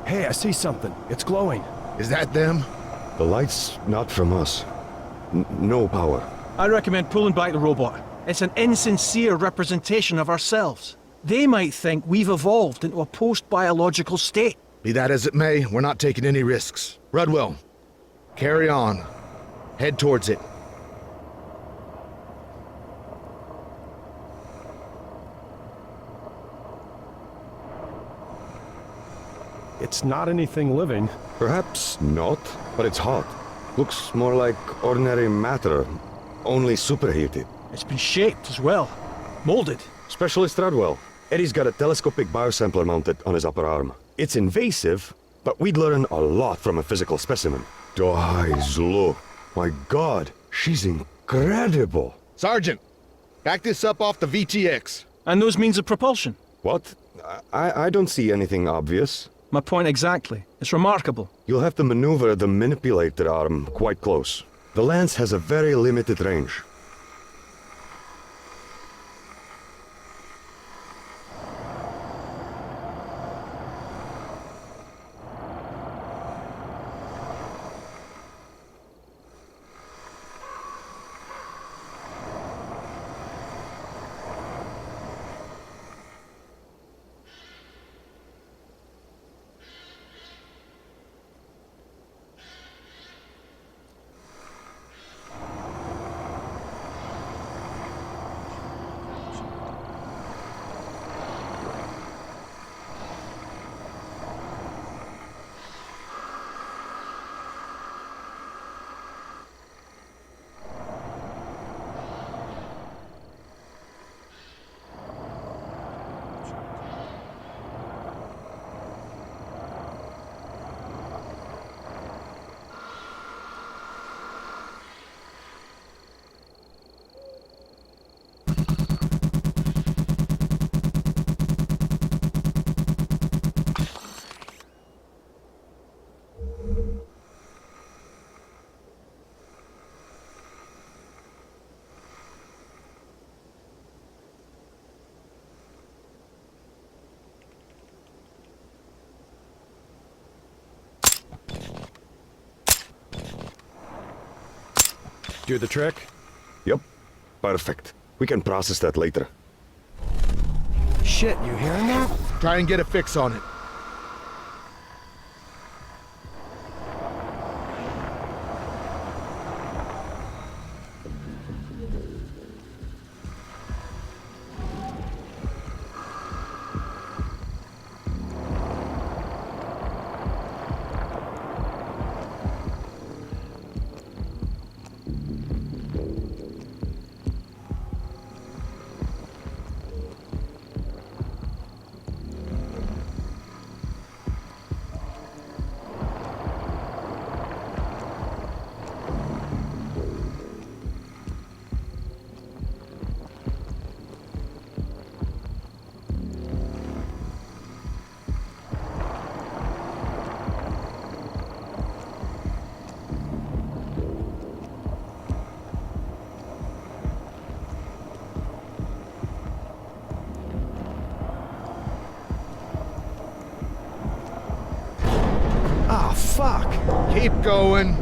Hey, I see something. It's glowing. Is that them? The light's not from us. No power. I recommend pulling back the robot. It's an insincere representation of ourselves. They might think we've evolved into a post-biological state. Be that as it may, we're not taking any risks. Rudwell, carry on. Head towards it. It's not anything living. Perhaps not, but it's hot. Looks more like ordinary matter, only superheated. It's been shaped as well. Molded. Specialist Rudwell. Eddie's got a telescopic biosampler mounted on his upper arm. It's invasive, but we'd learn a lot from a physical specimen. Eyes, look. My God, she's incredible. Sergeant, back this up off the VTX. And those means of propulsion? What? I don't see anything obvious. My point exactly. It's remarkable. You'll have to maneuver the manipulator arm quite close. The lance has a very limited range. Do the trick? Yep. Perfect. We can process that later. Shit, you hearing that? Try and get a fix on it. Ah, fuck! Keep going.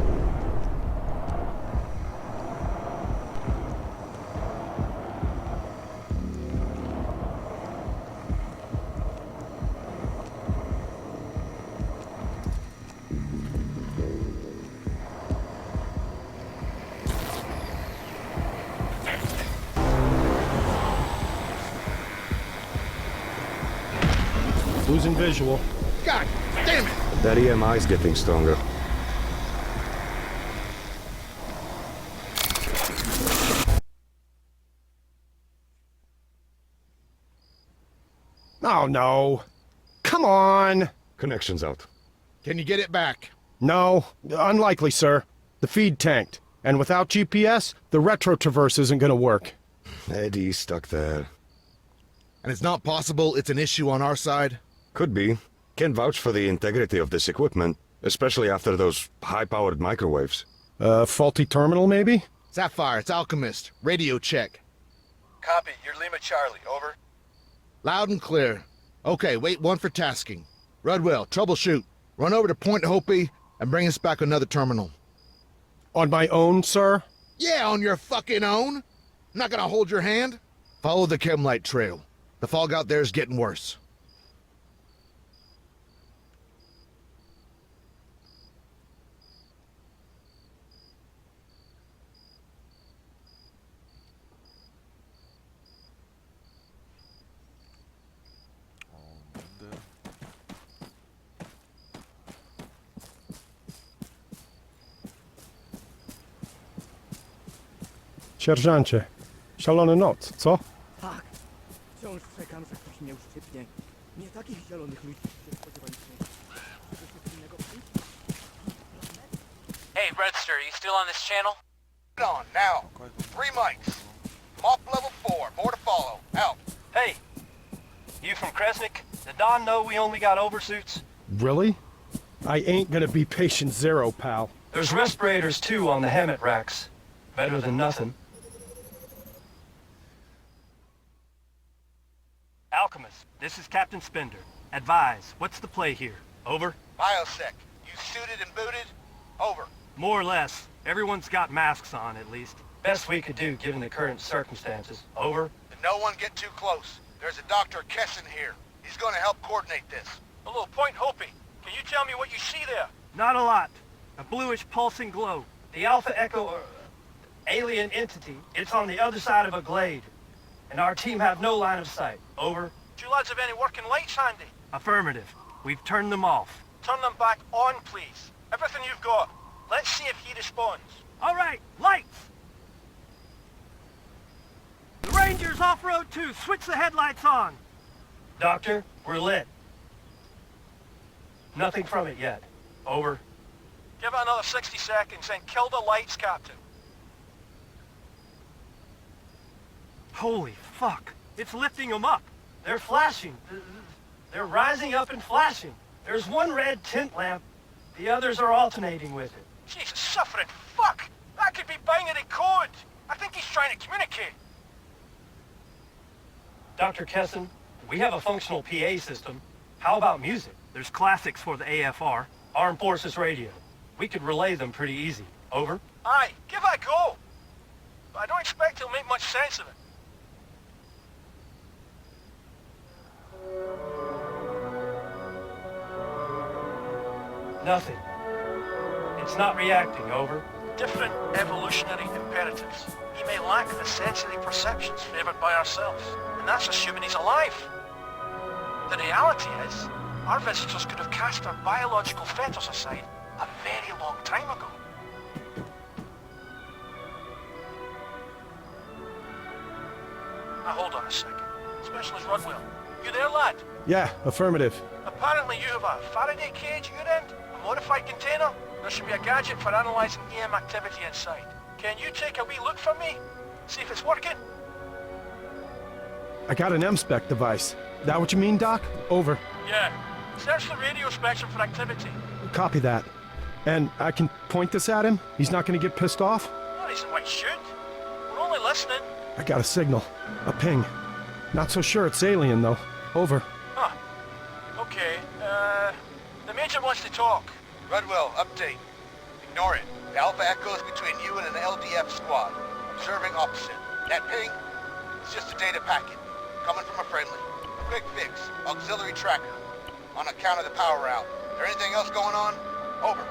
Losing visual. God damn it! That EMI's getting stronger. Oh, no. Come on! Connection's out. Can you get it back? No, unlikely, sir. The feed tanked. And without GPS, the retro traverse isn't gonna work. Eddie's stuck there. And it's not possible it's an issue on our side? Could be. Can't vouch for the integrity of this equipment, especially after those high-powered microwaves. Faulty terminal, maybe? Sapphire, it's Alchemist. Radio check. Copy, you're Lima Charlie, over. Loud and clear. Okay, wait one for tasking. Rudwell, troubleshoot. Run over to Point Hopi and bring us back another terminal. On my own, sir? Yeah, on your fucking own. I'm not gonna hold your hand. Follow the Chemlight trail. The fog out there is getting worse. Sierżancie, szalona noc, co? Tak. Wciąż czekam, że ktoś mnie uszczypnie. Nie takich zielonych ludzi się spodziewaliśmy. Hey, Redster, you still on this channel? On now. 3 mics. Mop level 4. More to follow. Out. Hey, you from Kresnik? Did Don know we only got oversuits? Really? I ain't gonna be patient zero, pal. There's respirators too on the Hammett racks. Better than nothing. Alchemist, this is Captain Spender. Advise, what's the play here? Over? Biosec. You suited and booted? Over. More or less. Everyone's got masks on, at least. Best we could do, given the current circumstances. Over? And no one get too close. There's a Dr. Kessin here. He's gonna help coordinate this. Hello, Point Hopi. Can you tell me what you see there? Not a lot. A bluish pulsing glow. The Alpha Echo alien entity. It's on the other side of a glade. And our team have no line of sight. Over. Do you lads have any working lights handy? Affirmative. We've turned them off. Turn them back on, please. Everything you've got. Let's see if he responds. All right, lights! The Ranger's off-road 2. Switch the headlights on. Doctor, we're lit. Nothing from it yet. Over. Give it another 60 seconds and kill the lights, Captain. Holy fuck. It's lifting them up. They're flashing. They're rising up and flashing. There's one red tint lamp. The others are alternating with it. Jesus, suffering fuck! That could be binary code! I think he's trying to communicate. Dr. Kessin, we have a functional PA system. How about music? There's classics for the AFR, Armed Forces Radio. We could relay them pretty easy. Over. Aye, give it a go. don't make much sense of it. Nothing. It's not reacting, over. Different evolutionary imperatives. He may lack the sensory perceptions favoured by ourselves, and that's assuming he's alive. The reality is, our visitors could have cast our biological fetters aside a very long time ago. Now hold on a second. Specialist Rodwell, you there, lad? Yeah, affirmative. Apparently you have a Faraday cage at your end, a modified container. There should be a gadget for analysing EM activity inside. Can you take a wee look for me? See if it's working? I got an M-spec device. That what you mean, Doc? Over. Yeah. Search the radio spectrum for activity. Copy that. And I can point this at him? He's not gonna get pissed off? No reason why you should. We're only listening. I got a signal. A ping. Not so sure it's alien, though. Over. Huh. Okay, the Major wants to talk. Redwell, update. Ignore it. The Alpha Echo's between you and an LDF squad. Observing opposite. That ping? It's just a data packet. Coming from a friendly. A quick fix. Auxiliary tracker. On account of the power out. Is there anything else going on? Over.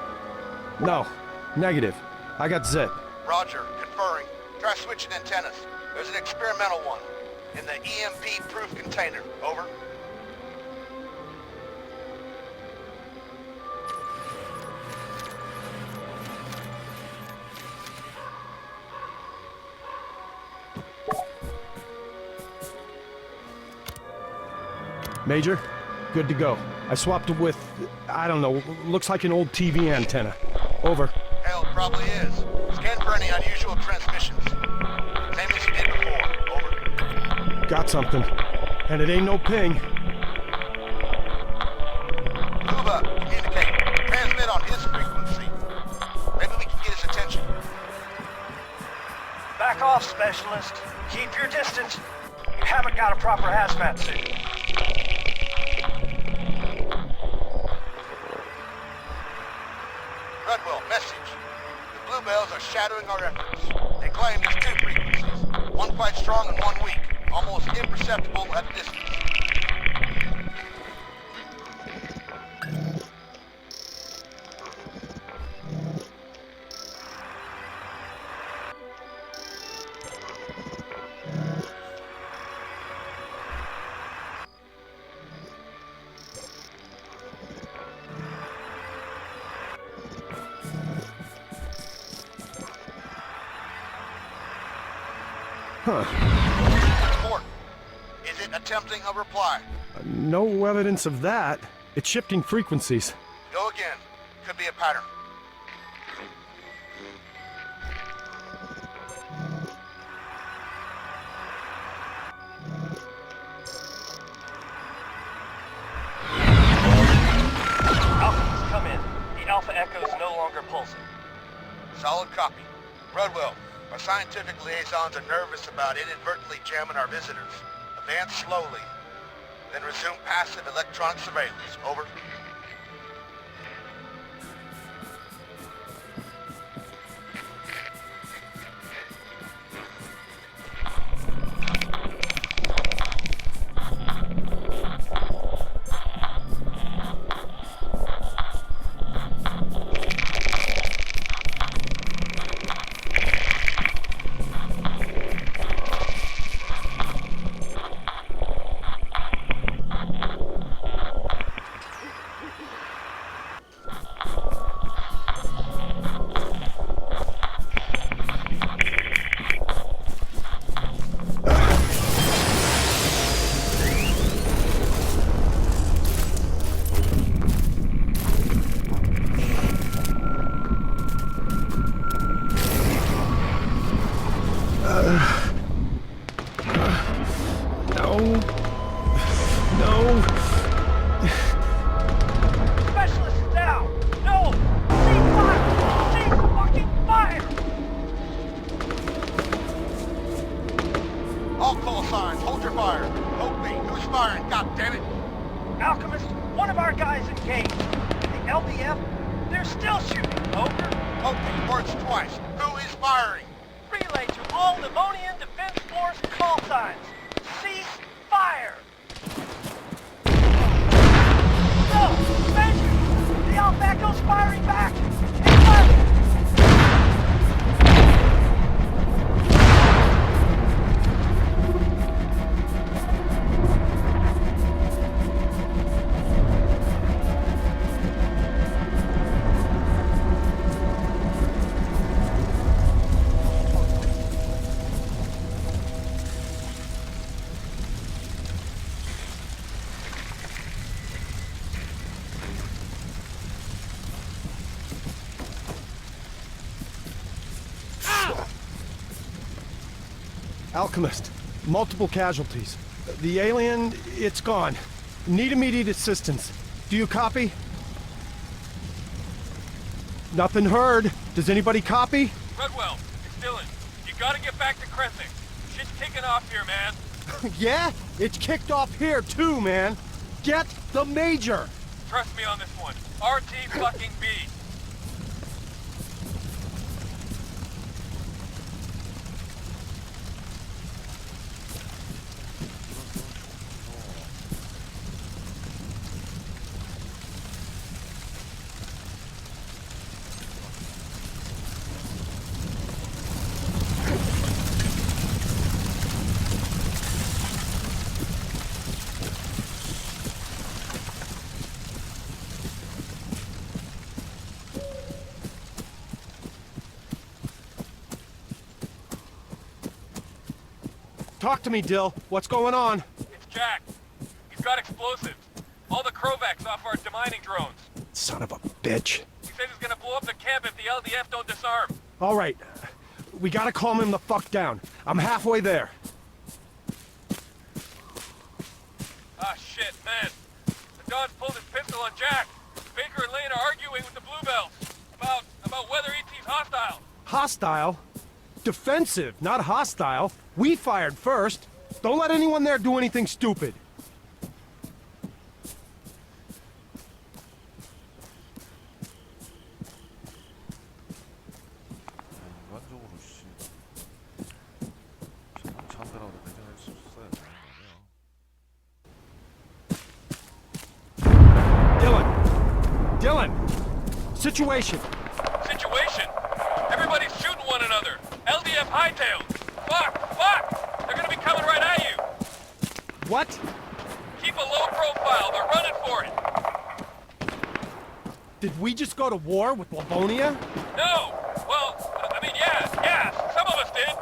No. Negative. I got zip. Roger. Conferring. Try switching antennas. There's an experimental one. In the EMP-proof container. Over. Major, good to go. I swapped it with, I don't know, looks like an old TV antenna. Over. Hell, probably is. Scan for any unusual transmissions. Same as you did before. Over. Got something. And it ain't no ping. Luba, communicate. Transmit on his frequency. Maybe we can get his attention. Back off, Specialist. Keep your distance. You haven't got a proper hazmat suit. Redwell, message. The Bluebells are shadowing our efforts. They claim there's two frequencies. One quite strong and one weak. Almost imperceptible at a distance. Report. Is it attempting a reply? No evidence of that. It's shifting frequencies. Go again. Could be a pattern. Alpha's come in. The Alpha Echo is no longer pulsing. Solid copy. Redwell, our scientific liaisons are nervous about inadvertently jamming our visitors. Advance slowly. Then resume passive electronic surveillance. Over. No. Specialist is down! No! Cease fire! Cease fucking fire! All call signs. Hold your fire. Opening. Who's firing? God damn it! Alchemist, one of our guys engaged. The LDF, they're still shooting. Over. Opening. Words twice. Who is firing? relay to all Livonian Defense Force call signs. Cease fire! No! Measure! The Alpaco's firing back! Take fire! Alchemist, multiple casualties. The alien, it's gone. Need immediate assistance. Do you copy? Nothing heard. Does anybody copy? Redwell, it's Dylan. You gotta get back to Crescent. Shit's kicking off here, man. Yeah? It's kicked off here too, man. Get the Major! Trust me on this one. RT fucking B. Talk to me, Dill. What's going on? It's Jack. He's got explosives. All the Krovacs off our demining drones. Son of a bitch. He says he's gonna blow up the camp if the LDF don't disarm. All right. We gotta calm him the fuck down. I'm halfway there. Ah, shit, man. The Don's pulled his pistol on Jack. Baker and Lane are arguing with the Bluebells about whether ET's hostile. Hostile? Defensive, not hostile. We fired first. Don't let anyone there do anything stupid. Dylan! Situation! Situation? Everybody's shooting one another. LDF hightails. Fuck! Fuck! They're gonna be coming right at you. What? Keep a low profile. They're running for it. Did we just go to war with Livonia? No! Well, I mean, yeah. Some of us did.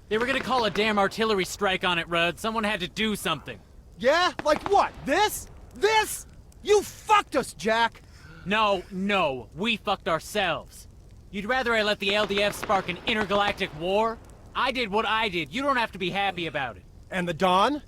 They were gonna call a damn artillery strike on it, Rudd. Someone had to do something. Yeah? Like what? This? This? You fucked us, Jack! No, we fucked ourselves. You'd rather I let the LDF spark an intergalactic war? I did what I did. You don't have to be happy about it. And the Don?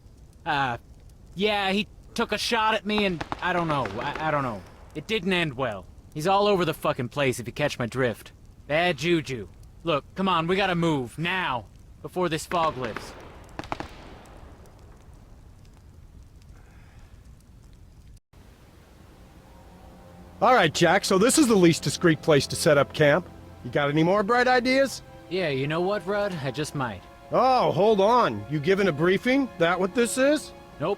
Yeah, he took a shot at me and I don't know. I don't know. It didn't end well. He's all over the fucking place if you catch my drift. Bad juju. Look, come on, we gotta move, now, before this fog lifts. All right, Jack, so this is the least discreet place to set up camp. You got any more bright ideas? Yeah, you know what, Rudd? I just might. Oh, hold on. You giving a briefing? That what this is? Nope.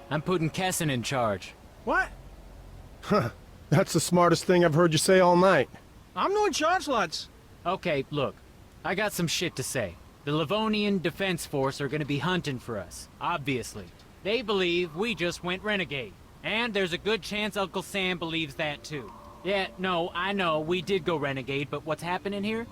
I'm putting Kessin in charge. What? Huh. That's the smartest thing I've heard you say all night. I'm not in charge, lads. Okay, look. I got some shit to say. The Livonian Defense Force are gonna be hunting for us, obviously. They believe we just went renegade. And there's a good chance Uncle Sam believes that too. Yeah, no, I know, we did go renegade, but what's happening here?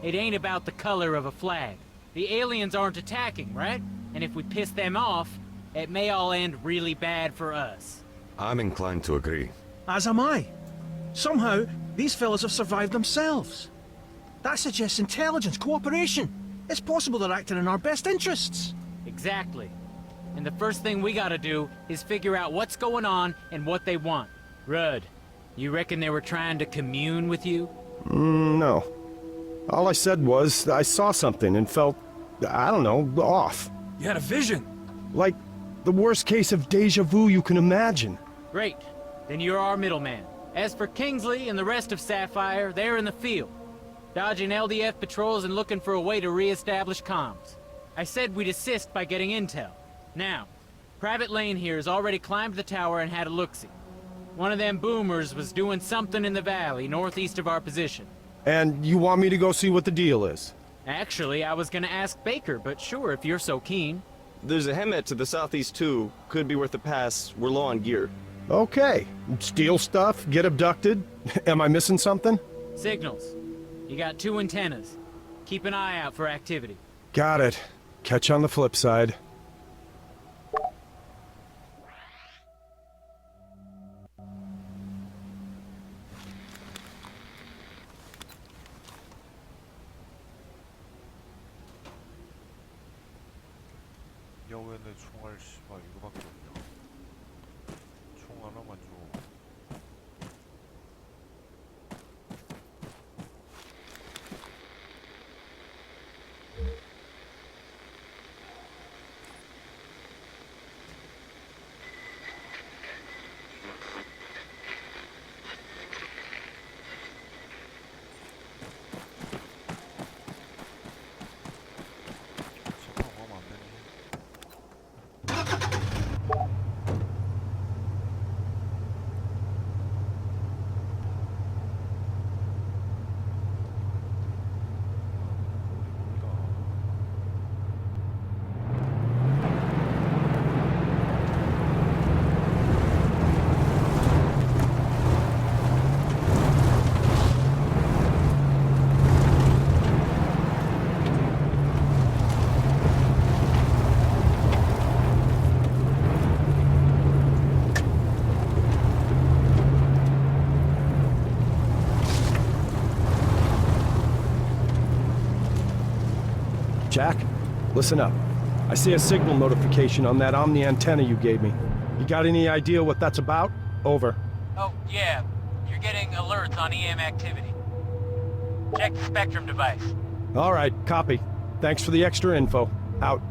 It ain't about the color of a flag. The aliens aren't attacking, right? And if we piss them off, it may all end really bad for us. I'm inclined to agree. As am I. Somehow, these fellas have survived themselves. That suggests intelligence, cooperation. It's possible they're acting in our best interests. Exactly. And the first thing we gotta do is figure out what's going on and what they want. Rudd, you reckon they were trying to commune with you? No. All I said was I saw something and felt, I don't know, off. You had a vision. Like the worst case of deja vu you can imagine. Great. Then you're our middleman. As for Kingsley and the rest of Sapphire, they're in the field, dodging LDF patrols and looking for a way to re-establish comms. I said we'd assist by getting intel. Now, Private Lane here has already climbed the tower and had a look-see. One of them boomers was doing something in the valley northeast of our position. And you want me to go see what the deal is? Actually, I was gonna ask Baker, but sure, if you're so keen. There's a Hemet to the southeast too. Could be worth a pass. We're low on gear. Okay. Steal stuff, get abducted. Am I missing something? Signals. You got 2 antennas. Keep an eye out for activity. Got it. Catch on the flip side. 야왜내 총알 씨발 이거밖에 없냐. 총 하나만 줘. Jack, listen up. I see a signal notification on that Omni antenna you gave me. You got any idea what that's about? Over. Oh, yeah. You're getting alerts on EM activity. Check the Spectrum device. All right, copy. Thanks for the extra info. Out.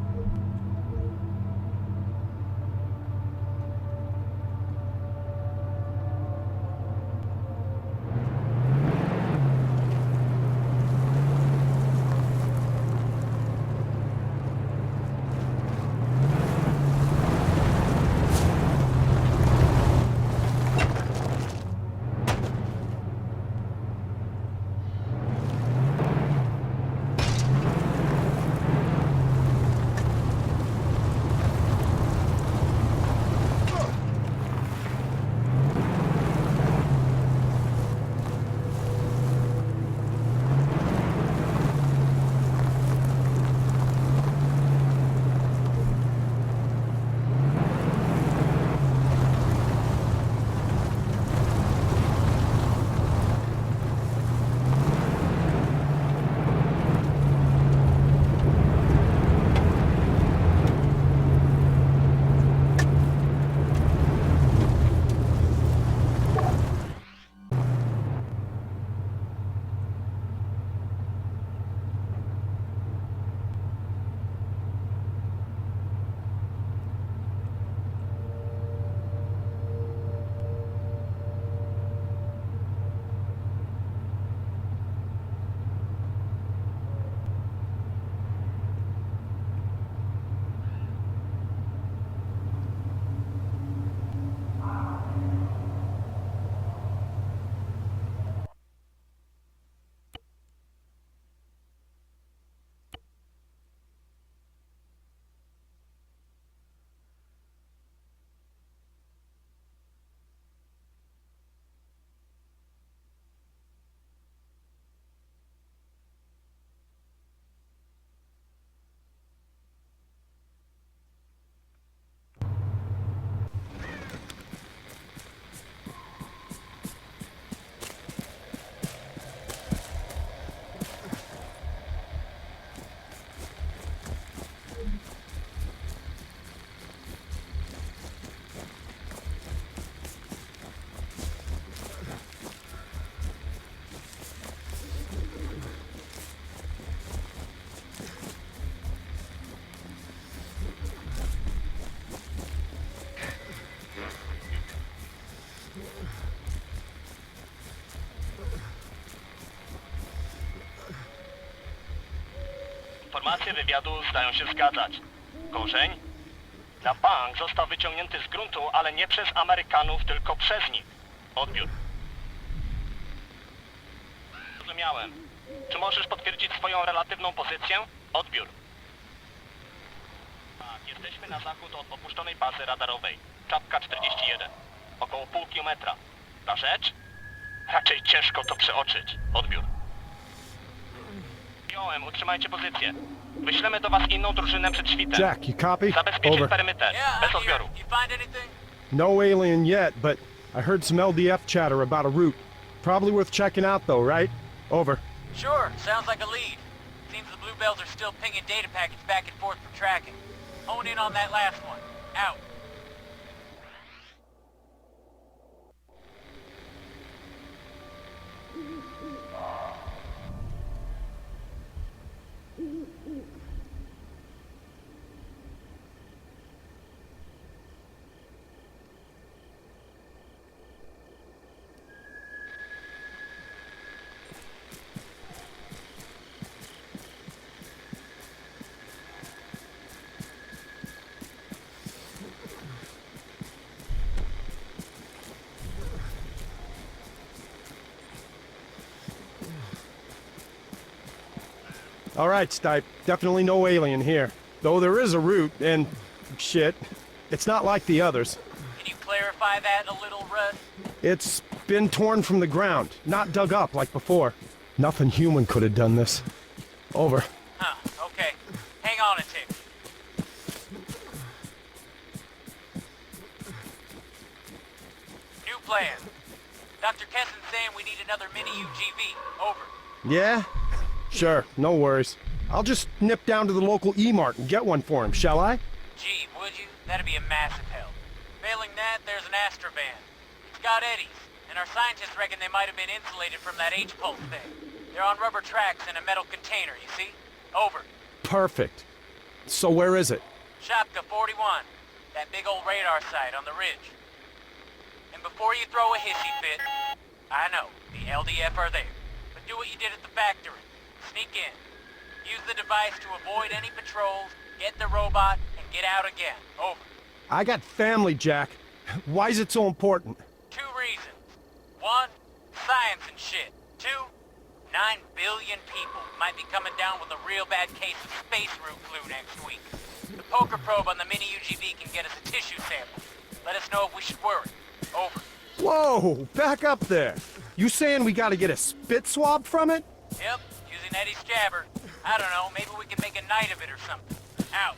Informacje wywiadu zdają się zgadzać. Korzeń? Na bank został wyciągnięty z gruntu, ale nie przez Amerykanów, tylko przez nich. Odbiór. Zrozumiałem. Czy możesz potwierdzić swoją relatywną pozycję? Odbiór. Tak, jesteśmy na zachód od opuszczonej bazy radarowej. Czapka 41. Około pół kilometra. Ta rzecz? Raczej ciężko to przeoczyć. Odbiór. Przyjąłem, utrzymajcie pozycję. Wyślemy do was inną drużynę przed świtem. Jack, you copy? Zabezpieczyć Over. perymeter. Bez odbioru. You find anything? No alien yet, but I heard some LDF chatter about a route. Probably worth checking out though, right? Over. Sure, sounds like a lead. Seems the Bluebells are still pinging data packets back and forth for tracking. Hone in on that last one. Out. All right, Stipe. Definitely no alien here. Though there is a route, and shit, it's not like the others. Can you clarify that a little, Rudd? It's been torn from the ground, not dug up like before. Nothing human could have done this. Over. Huh, okay. Hang on a tick. New plan. Dr. Kessen's saying we need another mini UGV. Over. Yeah? Sure, no worries. I'll just nip down to the local E-Mart and get one for him, shall I? Gee, would you? That'd be a massive help. Failing that, there's an Astrovan. It's got eddies, and our scientists reckon they might have been insulated from that H-pulse thing. They're on rubber tracks in a metal container, you see? Over. Perfect. So where is it? Shopka 41. That big old radar site on the ridge. And before you throw a hissy fit, I know, the LDF are there. But do what you did at the factory. Sneak in. Use the device to avoid any patrols, get the robot, and get out again. Over. I got family, Jack. Why is it so important? 2 reasons. 1, science and shit. 2, 9 billion people might be coming down with a real bad case of space root flu next week. The poker probe on the mini UGV can get us a tissue sample. Let us know if we should worry. Over. Whoa, back up there. You saying we gotta get a spit swab from it? Yep, using Eddie's jabber. I don't know, maybe we can make a night of it or something. Out.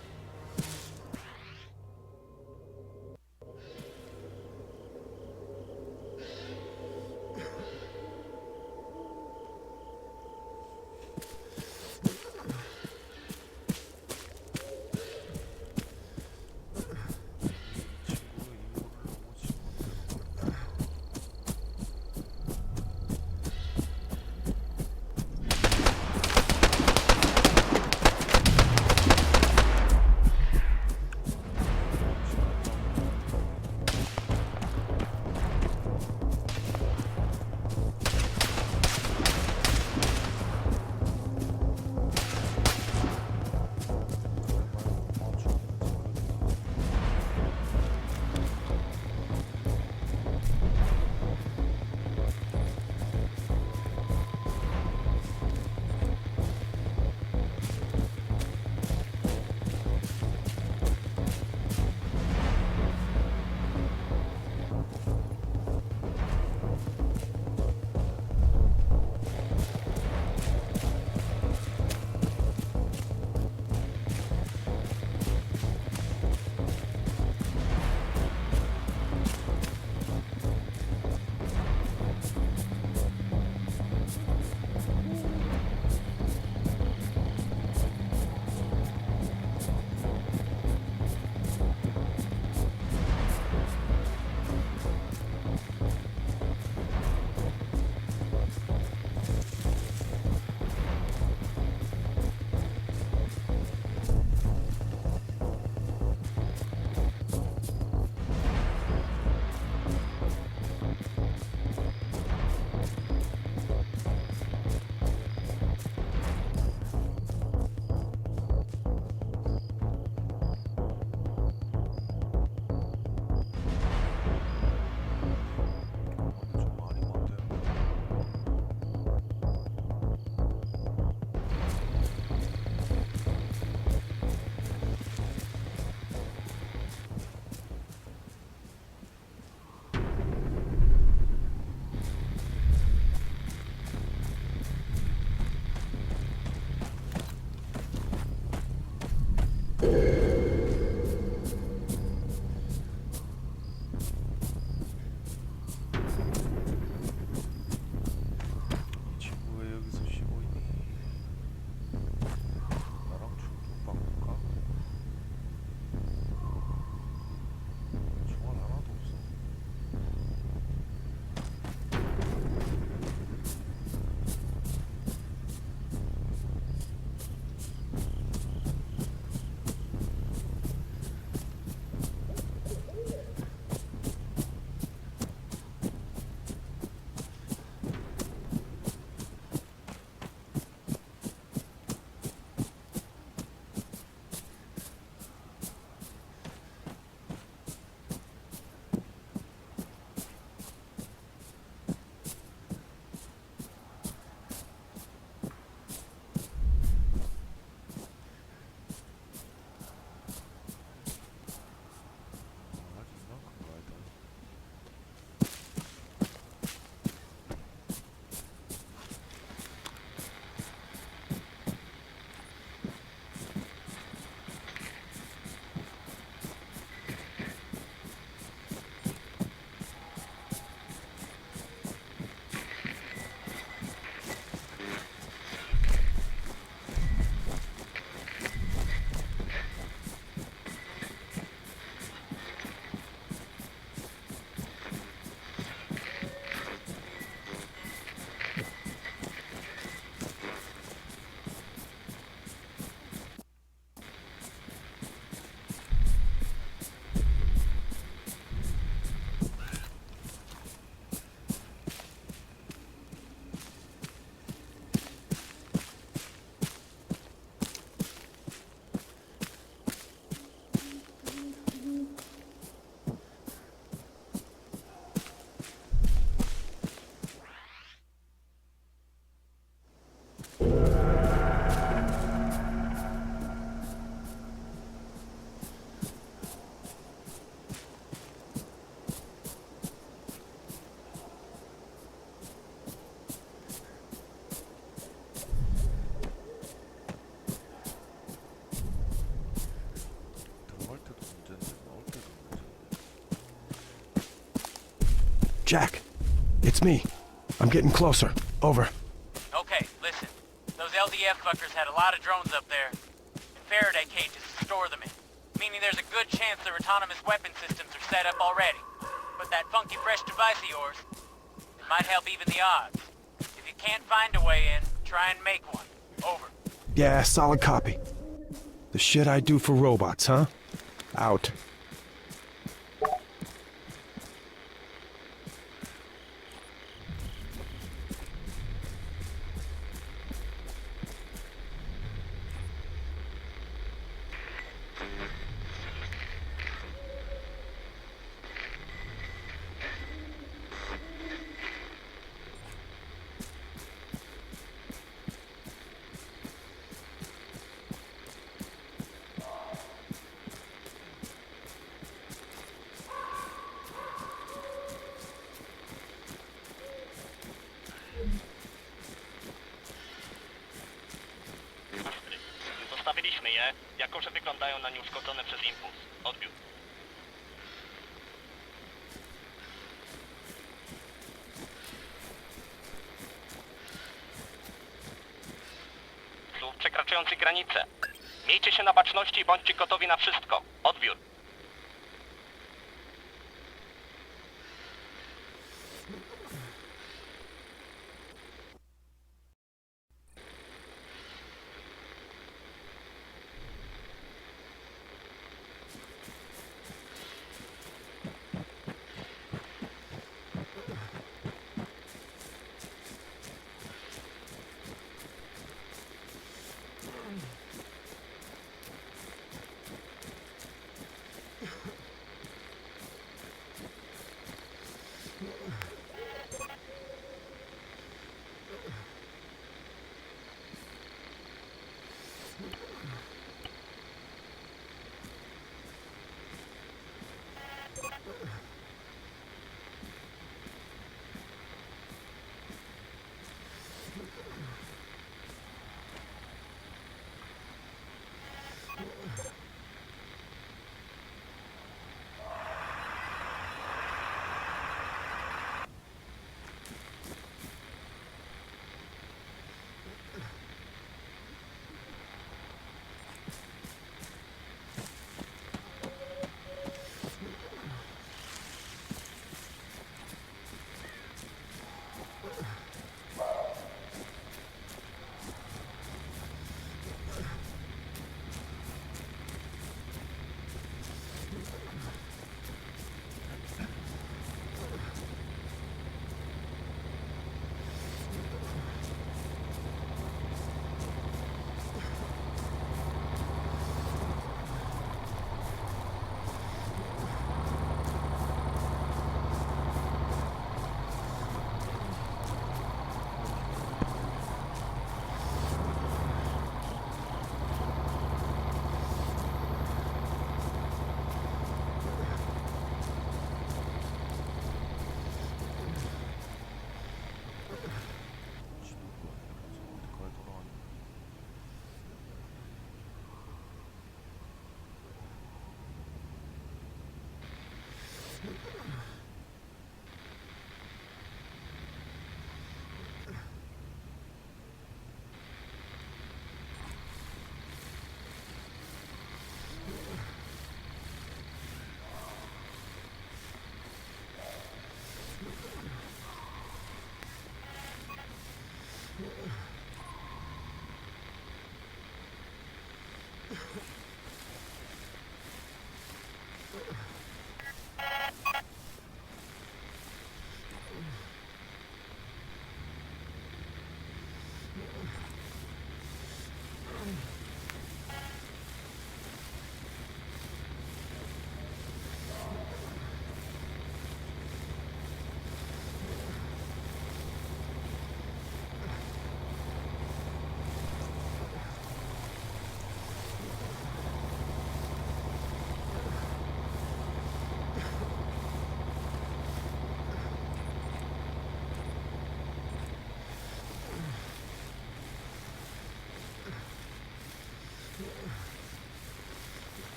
Jack, it's me. I'm getting closer. Over. Okay, listen. Those LDF fuckers had a lot of drones up there. And Faraday cages to store them in. Meaning there's a good chance their autonomous weapon systems are set up already. But that funky fresh device of yours, it might help even the odds. If you can't find a way in, try and make one. Over. Yeah, solid copy. The shit I do for robots, huh? Out. Zostawiliśmy je, jako że wyglądają na nieuszkodzone przez impuls. Odbiór. Słów przekraczających granice. Miejcie się na baczności i bądźcie gotowi na wszystko. Odbiór.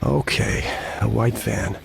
Okay, a white van.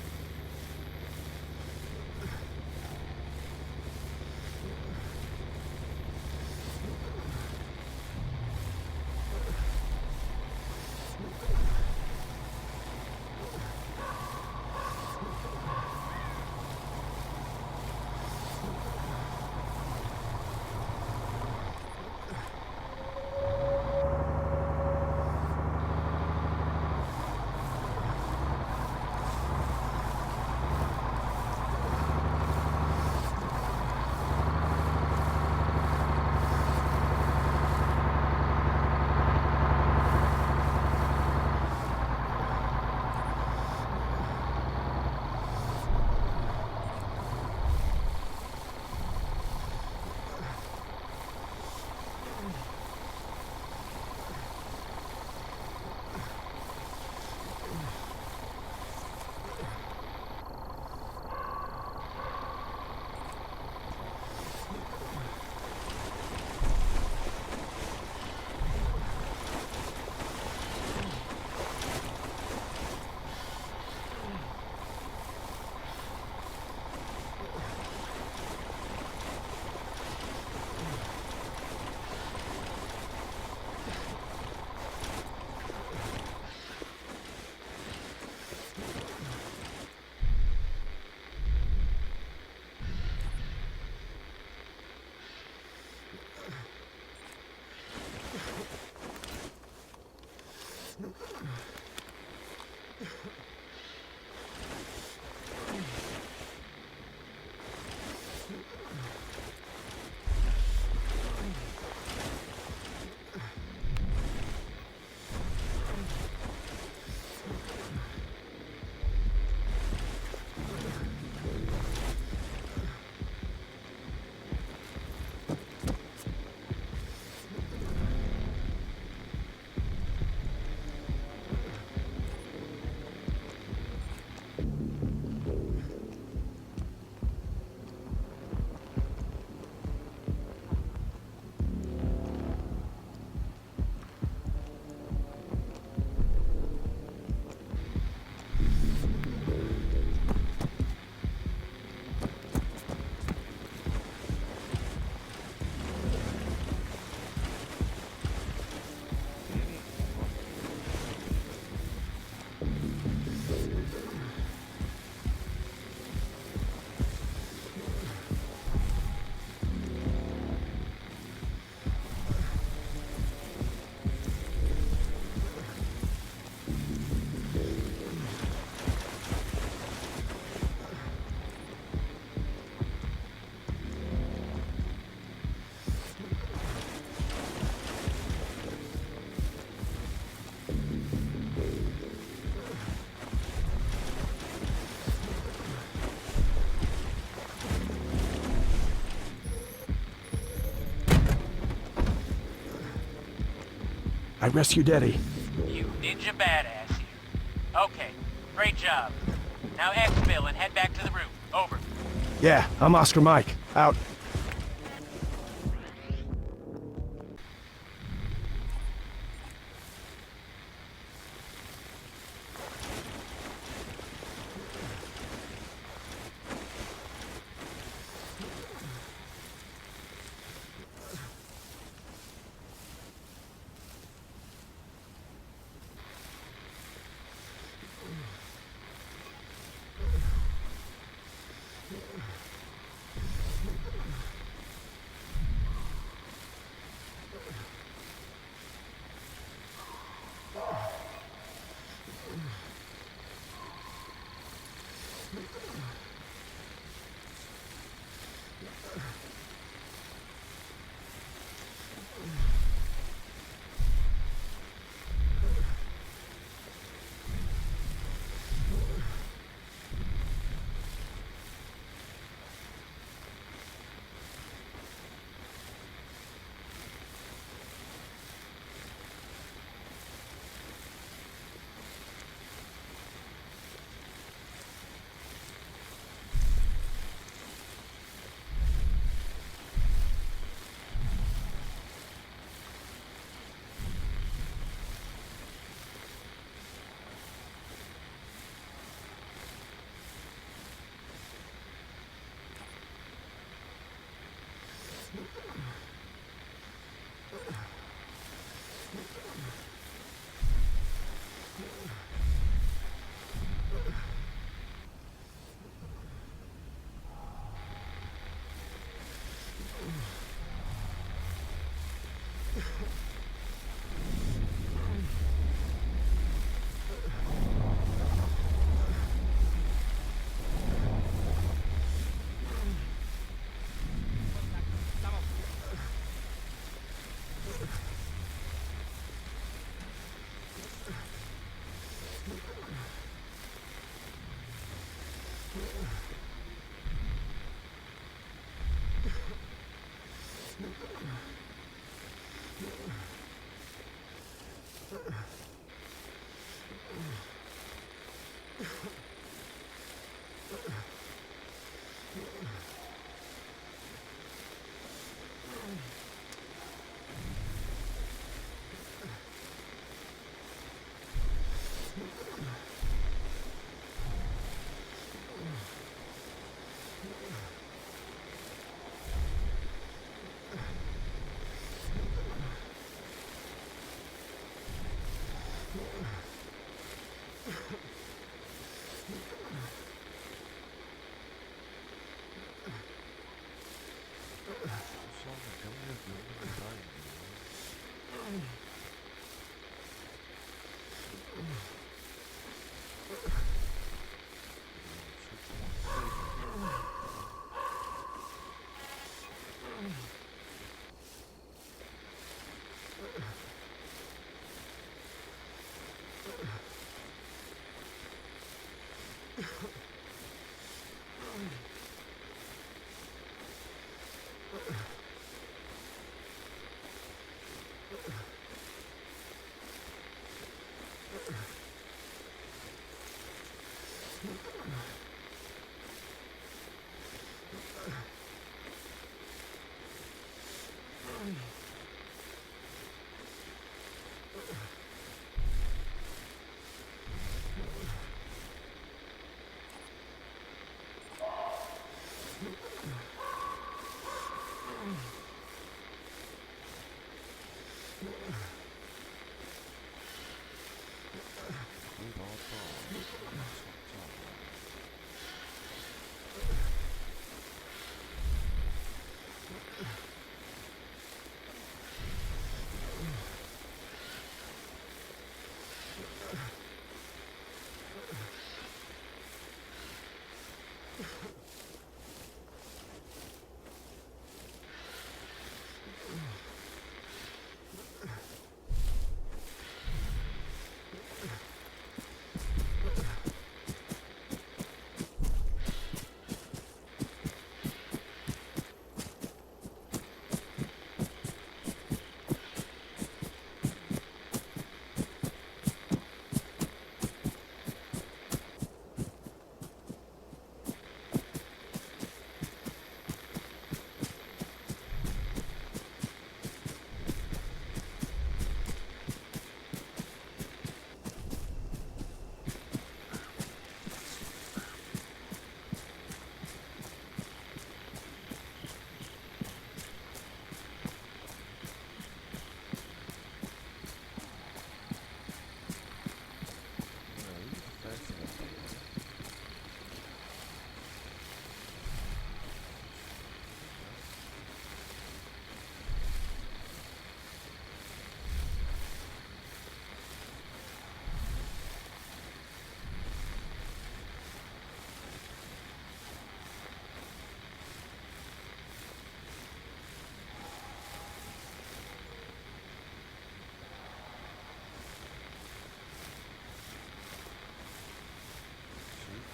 I rescued Eddie. You ninja badass here. Okay, great job. Now exfil and head back to the room. Over. Yeah, I'm Oscar Mike. Out. 수상한 병력이 없는 게 다행이네. 거의 다 왔다.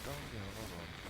딴게 하나도 안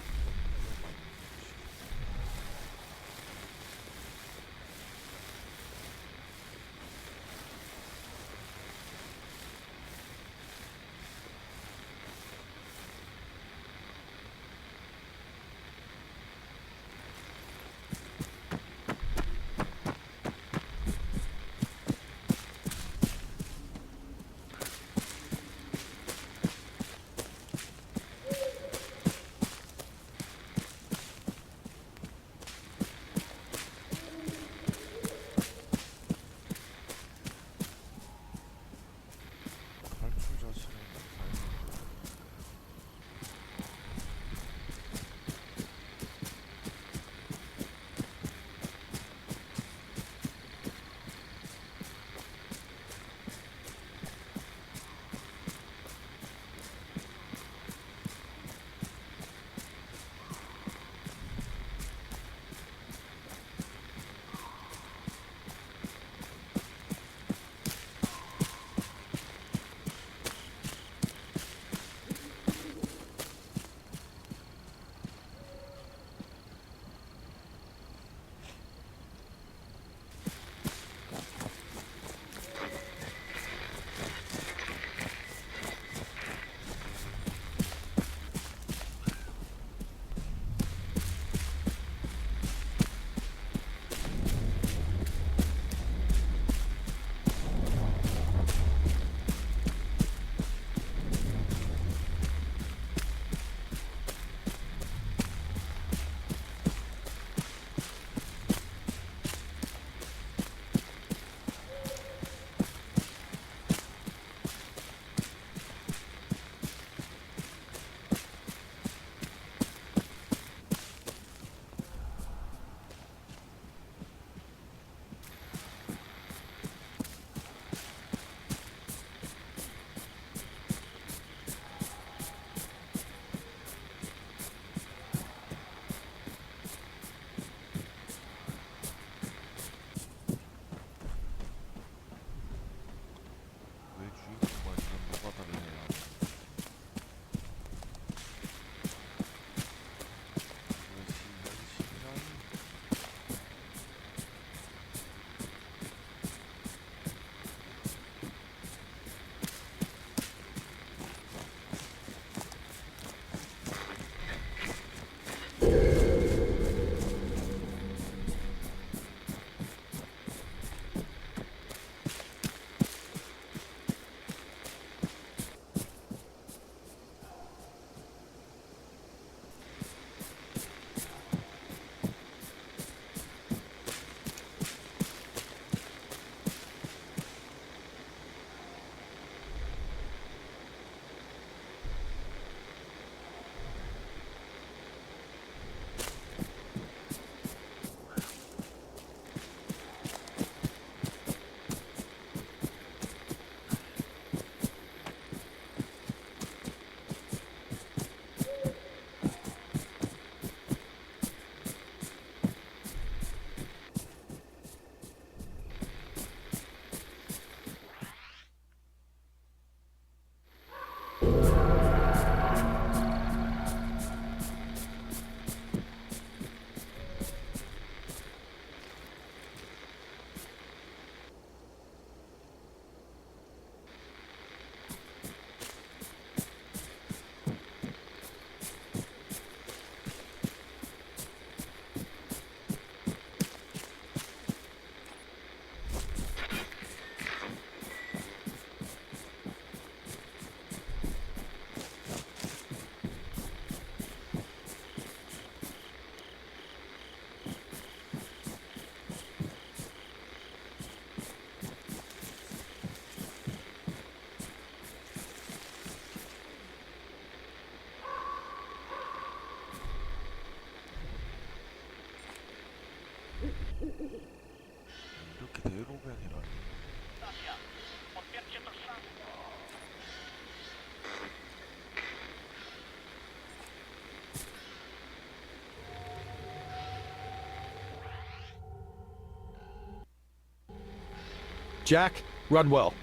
Jack, Rudwell.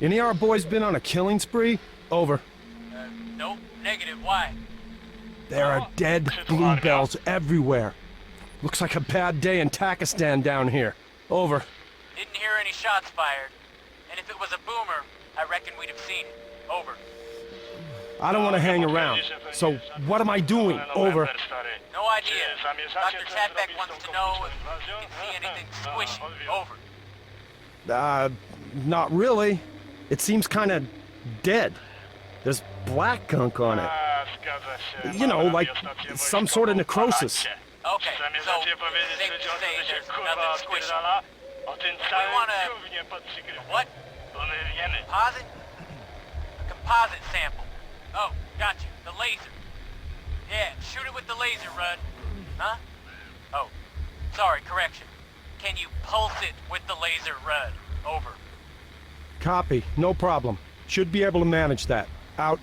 Any of our boys been on a killing spree? Over. Nope. Negative. Why? There are dead bluebells everywhere. Looks like a bad day in Takistan down here. Over. Didn't hear any shots fired. And if it was a boomer, I reckon we'd have seen it. Over. I don't want to hang around. So what am I doing? Over. No idea. Dr. Chapek wants to know if you can see anything squishy. Over. Not really. It seems kind of dead. There's black gunk on it. You know, like some sort of necrosis. Okay, so safe to say there's nothing squishy. We want a... what? Composite? A composite sample. Oh, gotcha. The laser. Yeah, shoot it with the laser, Rudd. Huh? Oh, sorry, correction. Can you pulse it with the laser, Rudd? Over. Copy. No problem. Should be able to manage that. Out.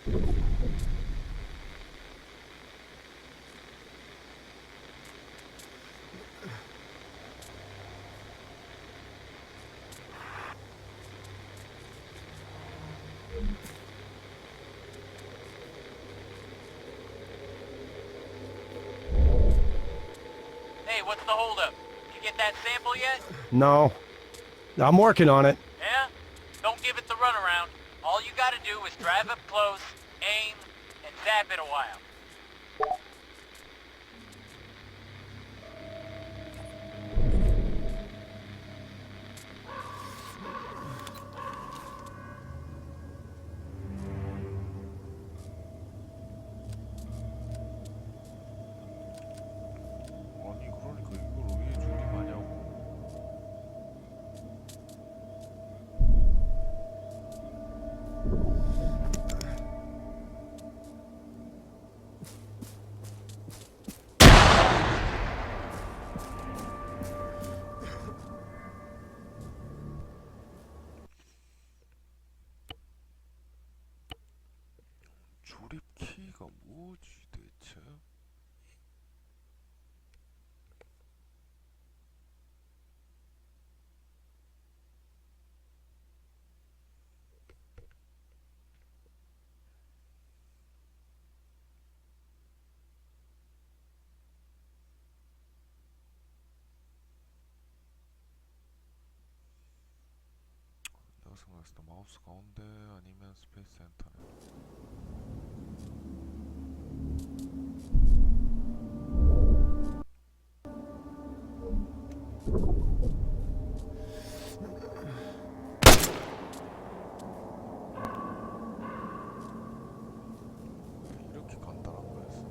Hey, what's the holdup? You get that sample yet? No. I'm working on it. Yeah? Don't give it the runaround. All you gotta do is drive up close, aim, and zap it a while. 아니 그러니까 이걸 왜 조립하냐고. 조립 키가 뭐지 대체? 내가 생각했을 때 마우스 가운데 아니면 스페이스 센터네. 이렇게 간단한 거였어.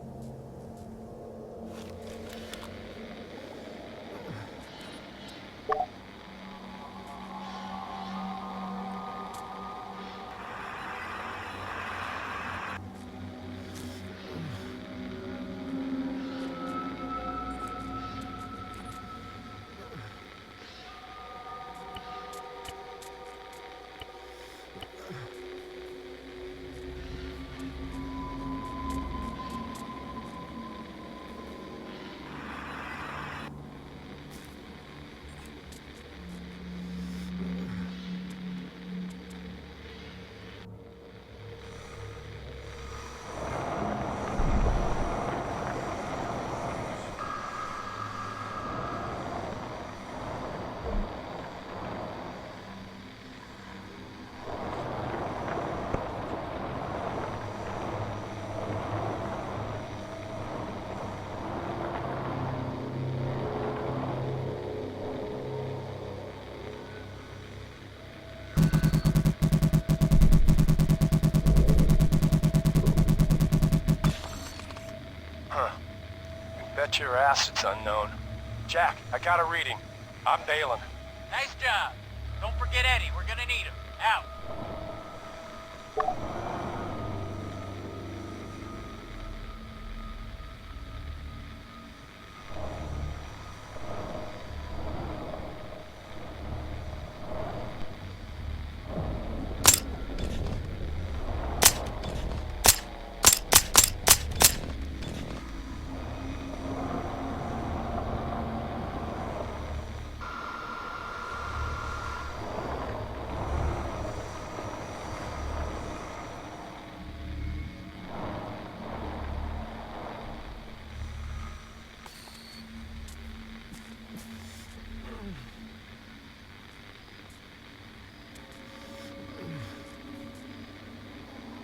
Bet your ass it's unknown. Jack, I got a reading. I'm bailing. Nice job. Don't forget Eddie. We're gonna need him. Out.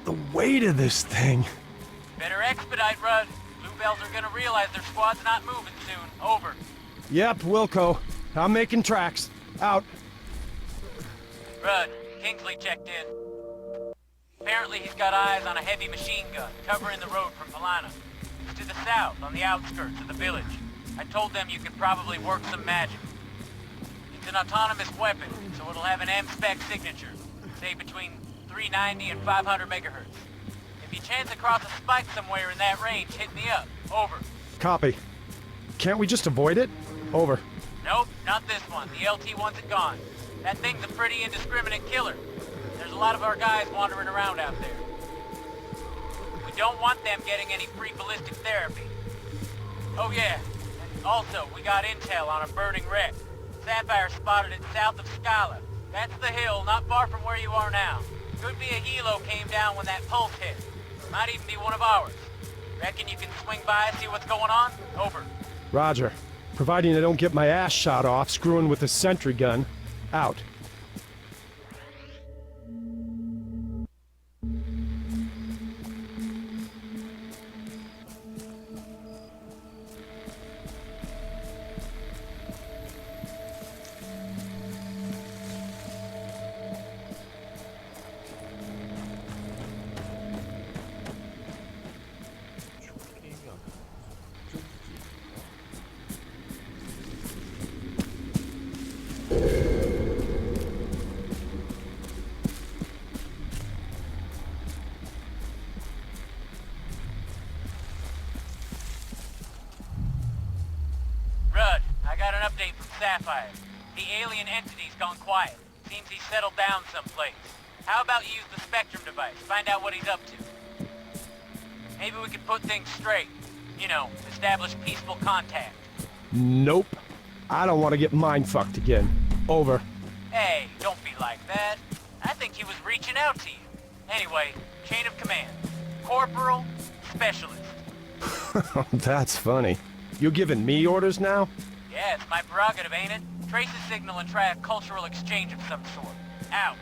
The weight of this thing. Better expedite, Rudd. Bluebells are gonna realize their squad's not moving soon. Over. Yep, Wilco. I'm making tracks. Out. Rudd, Kingsley checked in. Apparently he's got eyes on a heavy machine gun covering the road from Polana. It's to the south, on the outskirts of the village. I told them you could probably work some magic. It's an autonomous weapon, so it'll have an M-spec signature. Say between 390 and 500 megahertz. If you chance across a spike somewhere in that range, hit me up. Over. Copy. Can't we just avoid it? Over. Nope, not this one. The LT wants it gone. That thing's a pretty indiscriminate killer. There's a lot of our guys wandering around out there. We don't want them getting any free ballistic therapy. Oh yeah, and also, we got intel on a burning wreck. Sapphire spotted it south of Scala. That's the hill, not far from where you are now. Could be a helo came down when that pulse hit. Might even be one of ours. Reckon you can swing by and see what's going on? Over. Roger. Providing I don't get my ass shot off screwing with a sentry gun. Out. Rudd, I got an update from Sapphire. The alien entity's gone quiet. Seems he's settled down someplace. How about you use the Spectrum device, find out what he's up to? Maybe we could put things straight. You know, establish peaceful contact. Nope. I don't want to get mind-fucked again. Over. Hey, don't be like that. I think he was reaching out to you. Anyway, chain of command. Corporal, specialist. That's funny. You giving me orders now? Yeah, it's my prerogative, ain't it? Trace a signal and try a cultural exchange of some sort. Out.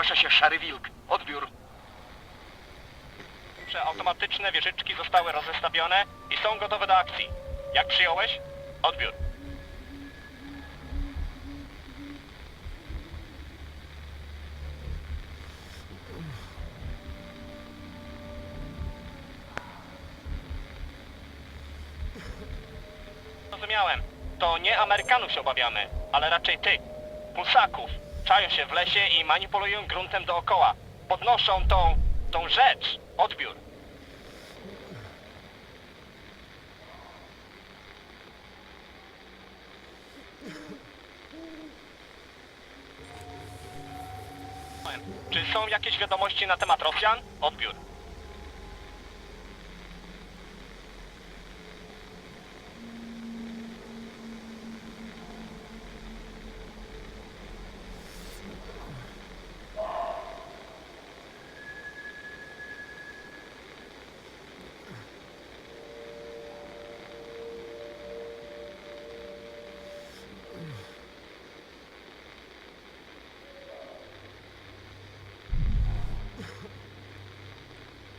Zgłasza się Szary Wilk. Odbiór. Automatyczne wieżyczki zostały rozestawione i są gotowe do akcji. Jak przyjąłeś? Odbiór. Zrozumiałem. To nie Amerykanów się obawiamy, ale raczej ty. Pusaków. Czają się w lesie i manipulują gruntem dookoła. Podnoszą tą rzecz. Odbiór. Czy są jakieś wiadomości na temat Rosjan? Odbiór.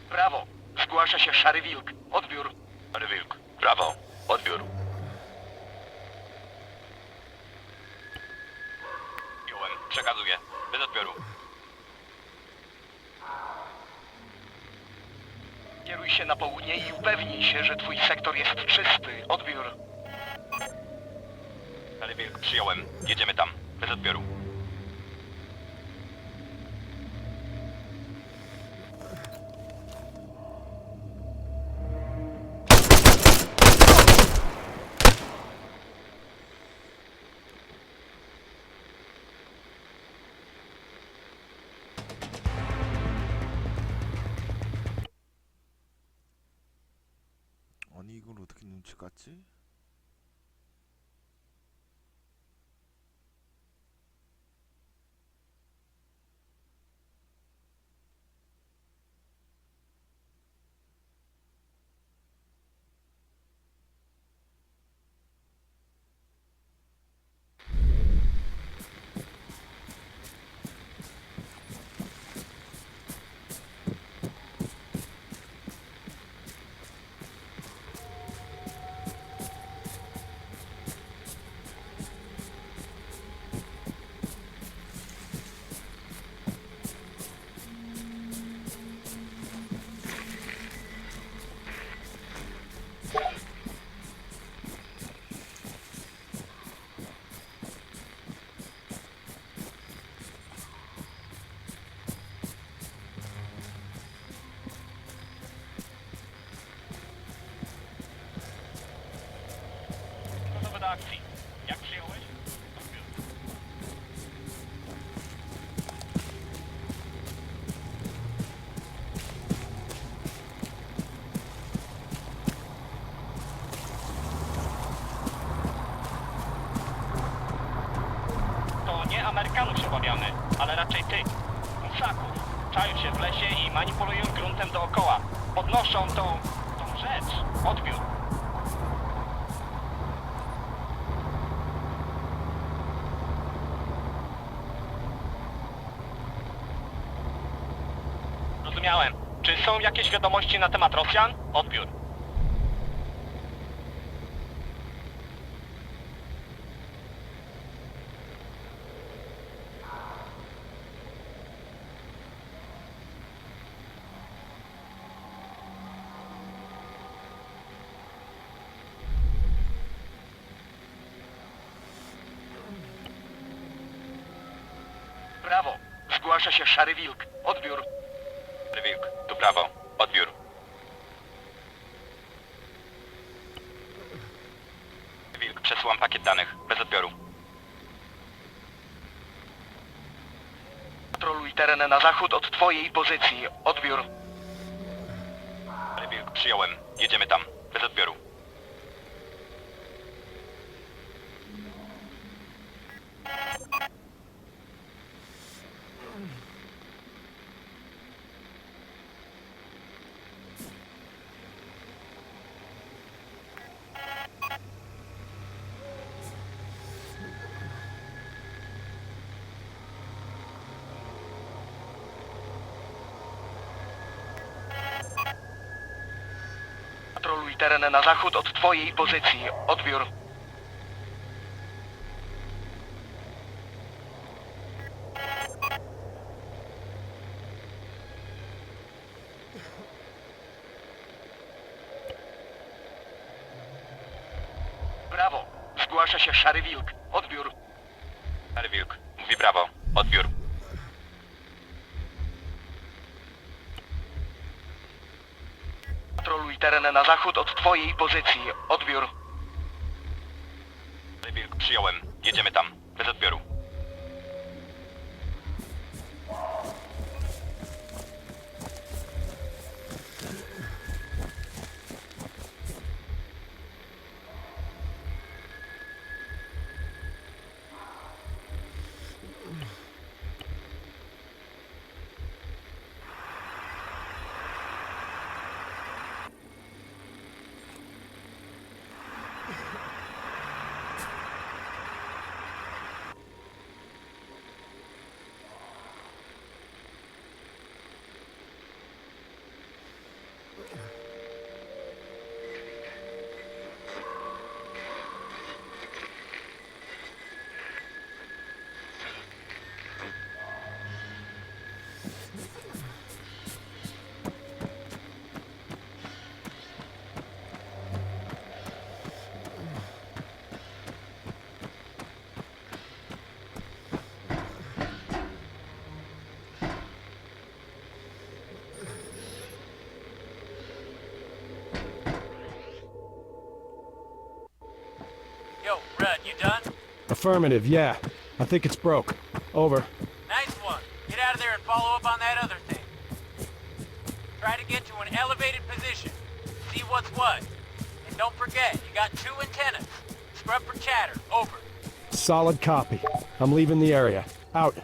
Brawo. Zgłasza się Szary Wilk. Odbiór. Szary Wilk. Brawo. Odbiór. Piłem. Przekazuję. Bez odbioru. Kieruj się na południe i upewnij się, że twój sektor jest czysty. Odbiór. Szary Wilk. Przyjąłem. Jedziemy tam. Bez odbioru. 아니 이걸 어떻게 눈치 깠지? Gotowe do akcji. Jak przyjąłeś? To nie Amerykanów się obawiamy, ale raczej ty. Pusaków. Czają się w lesie i manipulują gruntem dookoła. Podnoszą tą rzecz. Odbiór. Zrozumiałem. Czy są jakieś wiadomości na temat Rosjan? Odbiór. Brawo. Zgłasza się Szary Wilk. Odbiór. Szary Wilk. Tu brawo. Odbiór. Wilk, przesyłam pakiet danych. Bez odbioru. Patroluj teren na zachód od twojej pozycji. Odbiór. Szary Wilk, przyjąłem. Jedziemy tam. Bez odbioru. Patroluj teren na zachód od twojej pozycji. Odbiór. Brawo. Zgłasza się Szary Wilk. Odbiór. Szary Wilk. Mówi brawo. Odbiór. Patroluj teren na zachód od twojej pozycji. Odbiór. Szary Wilk, przyjąłem. Jedziemy tam. Bez odbioru. Yo, Rudd, you done? Affirmative, yeah. I think it's broke. Over. Nice one. Get out of there and follow up on that other thing. Try to get to an elevated position. See what's what. And don't forget, you got 2 antennas. Scrub for chatter. Over. Solid copy. I'm leaving the area. Out.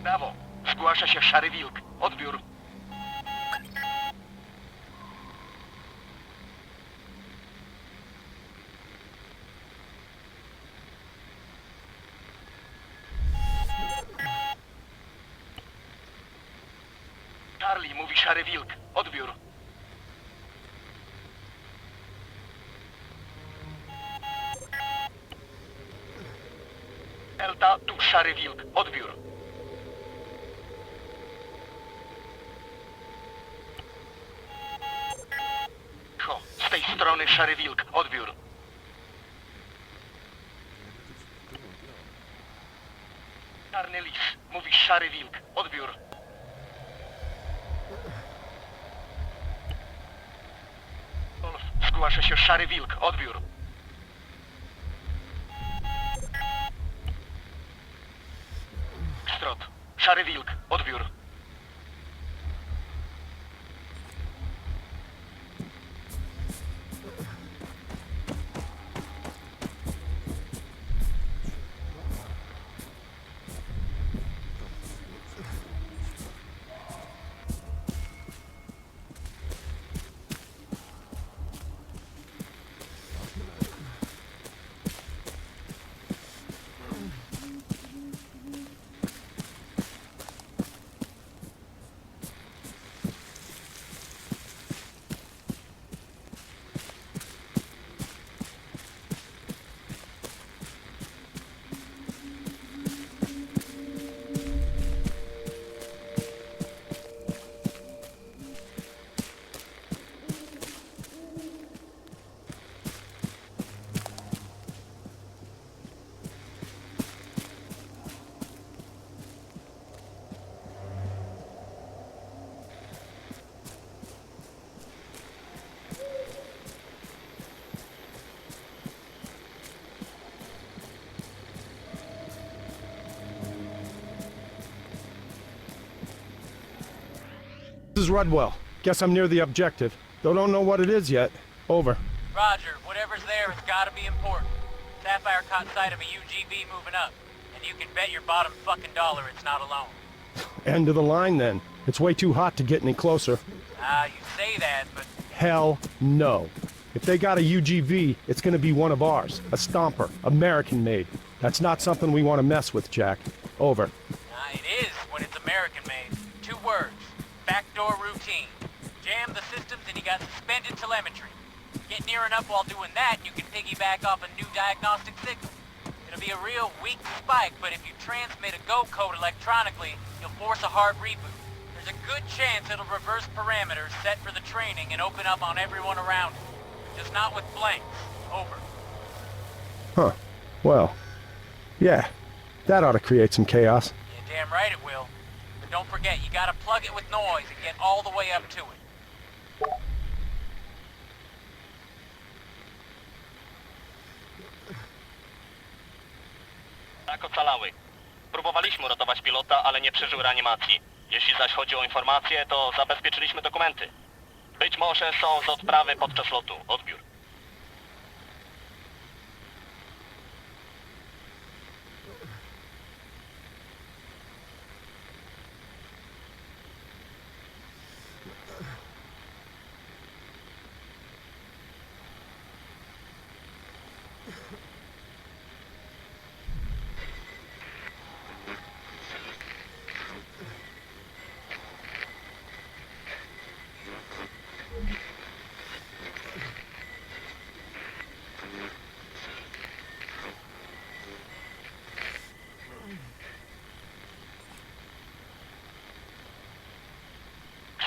Brawo. Zgłasza się Szary Wilk. Odbiór. Charlie, mówi Szary Wilk. Odbiór. Delta, tu Szary Wilk. Odbiór. Z tej strony Szary Wilk. Odbiór. Czarny lis. Mówi Szary Wilk. Odbiór. Wolf, zgłasza się Szary Wilk. Odbiór. Strot. Szary Wilk. Odbiór. This is Rudwell. Guess I'm near the objective. Though don't know what it is yet. Over. Roger, whatever's there has gotta be important. Sapphire caught sight of a UGV moving up, and you can bet your bottom fucking dollar it's not alone. End of the line then. It's way too hot to get any closer. You say that, but Hell no. If they got a UGV, it's gonna be one of ours. A stomper. American-made. That's not something we want to mess with, Jack. Over. it is when it's American-made. 2 words. Backdoor routine. Jam the systems and you got suspended telemetry. Get near enough while doing that and you can piggyback off a new diagnostic signal. It'll be a real weak spike, but if you transmit a go code electronically, you'll force a hard reboot. There's a good chance it'll reverse parameters set for the training and open up on everyone around it. Just not with blanks. Over. Huh. Well, yeah. That ought to create some chaos. You're damn right it will. But don't forget, you gotta plug it with noise and get all the way up to it. Tak, ocalały. Próbowaliśmy uratować pilota, ale nie przeżył reanimacji. Jeśli zaś chodzi o informacje, to zabezpieczyliśmy dokumenty. Być może są z odprawy podczas lotu. Odbiór.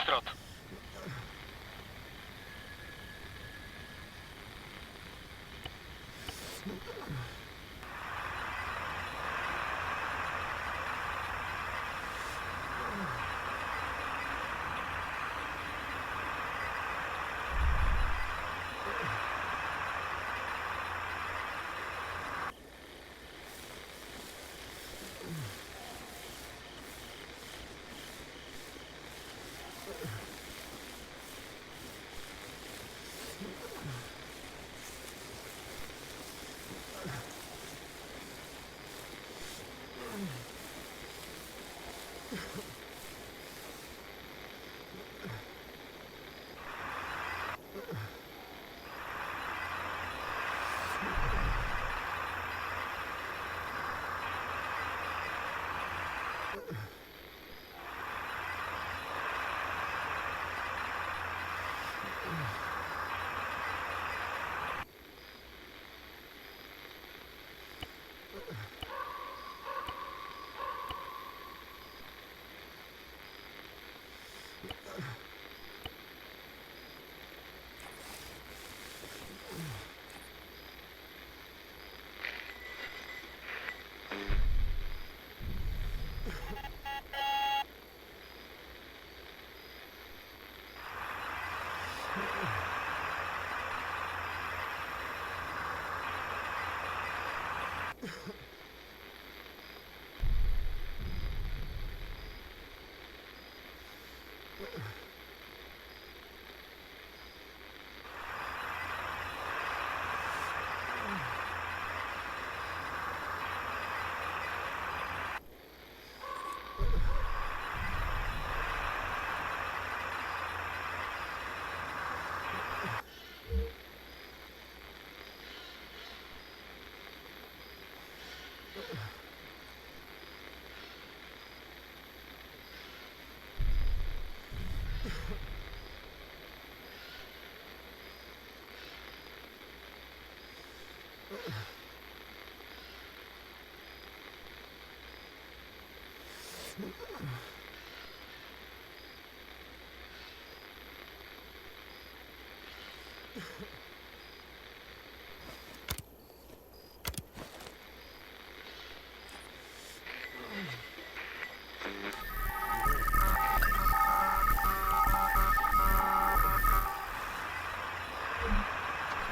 Strot.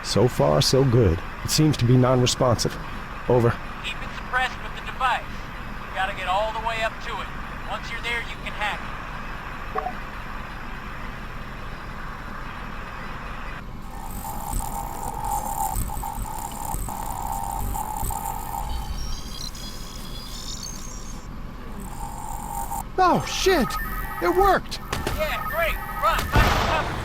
So far, so good. It seems to be non-responsive. Over. Keep it suppressed with the device. You gotta get all the way up to it. Once you're there, you can hack it. Oh, shit! It worked! Yeah, great. Run, find some cover.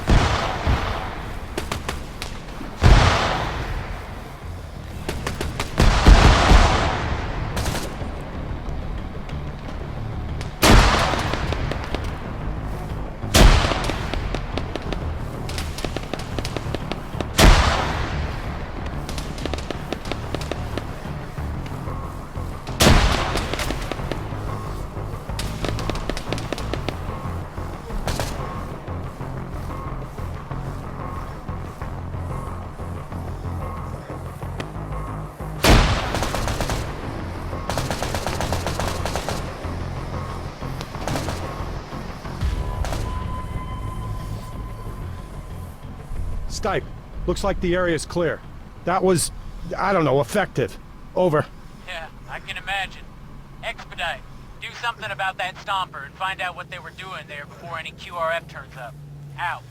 Stipe, looks like the area's clear. That was, I don't know, effective. Over. Yeah, I can imagine. Expedite. Do something about that stomper and find out what they were doing there before any QRF turns up. Out.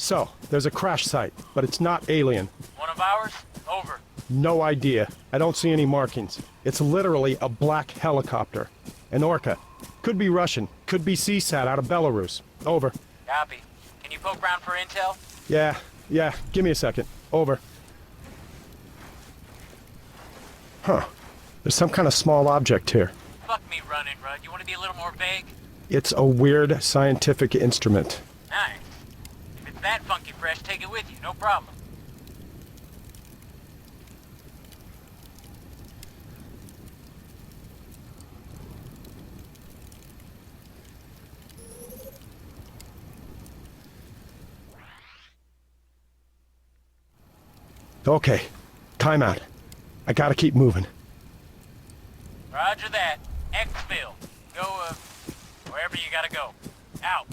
So, there's a crash site, but it's not alien. One of ours? Over. No idea. I don't see any markings. It's literally a black helicopter. An Orca. Could be Russian. Could be CSAT out of Belarus. Over. Copy. Can you poke around for intel? Yeah. Give me a second. Over. Huh. There's some kind of small object here. Fuck me running, Rudd. You want to be a little more vague? It's a weird scientific instrument. Nice. If it's that funky fresh, take it with you. No problem. Okay. Timeout. I gotta keep moving. Roger that. Exfil. Go, wherever you gotta go. Out.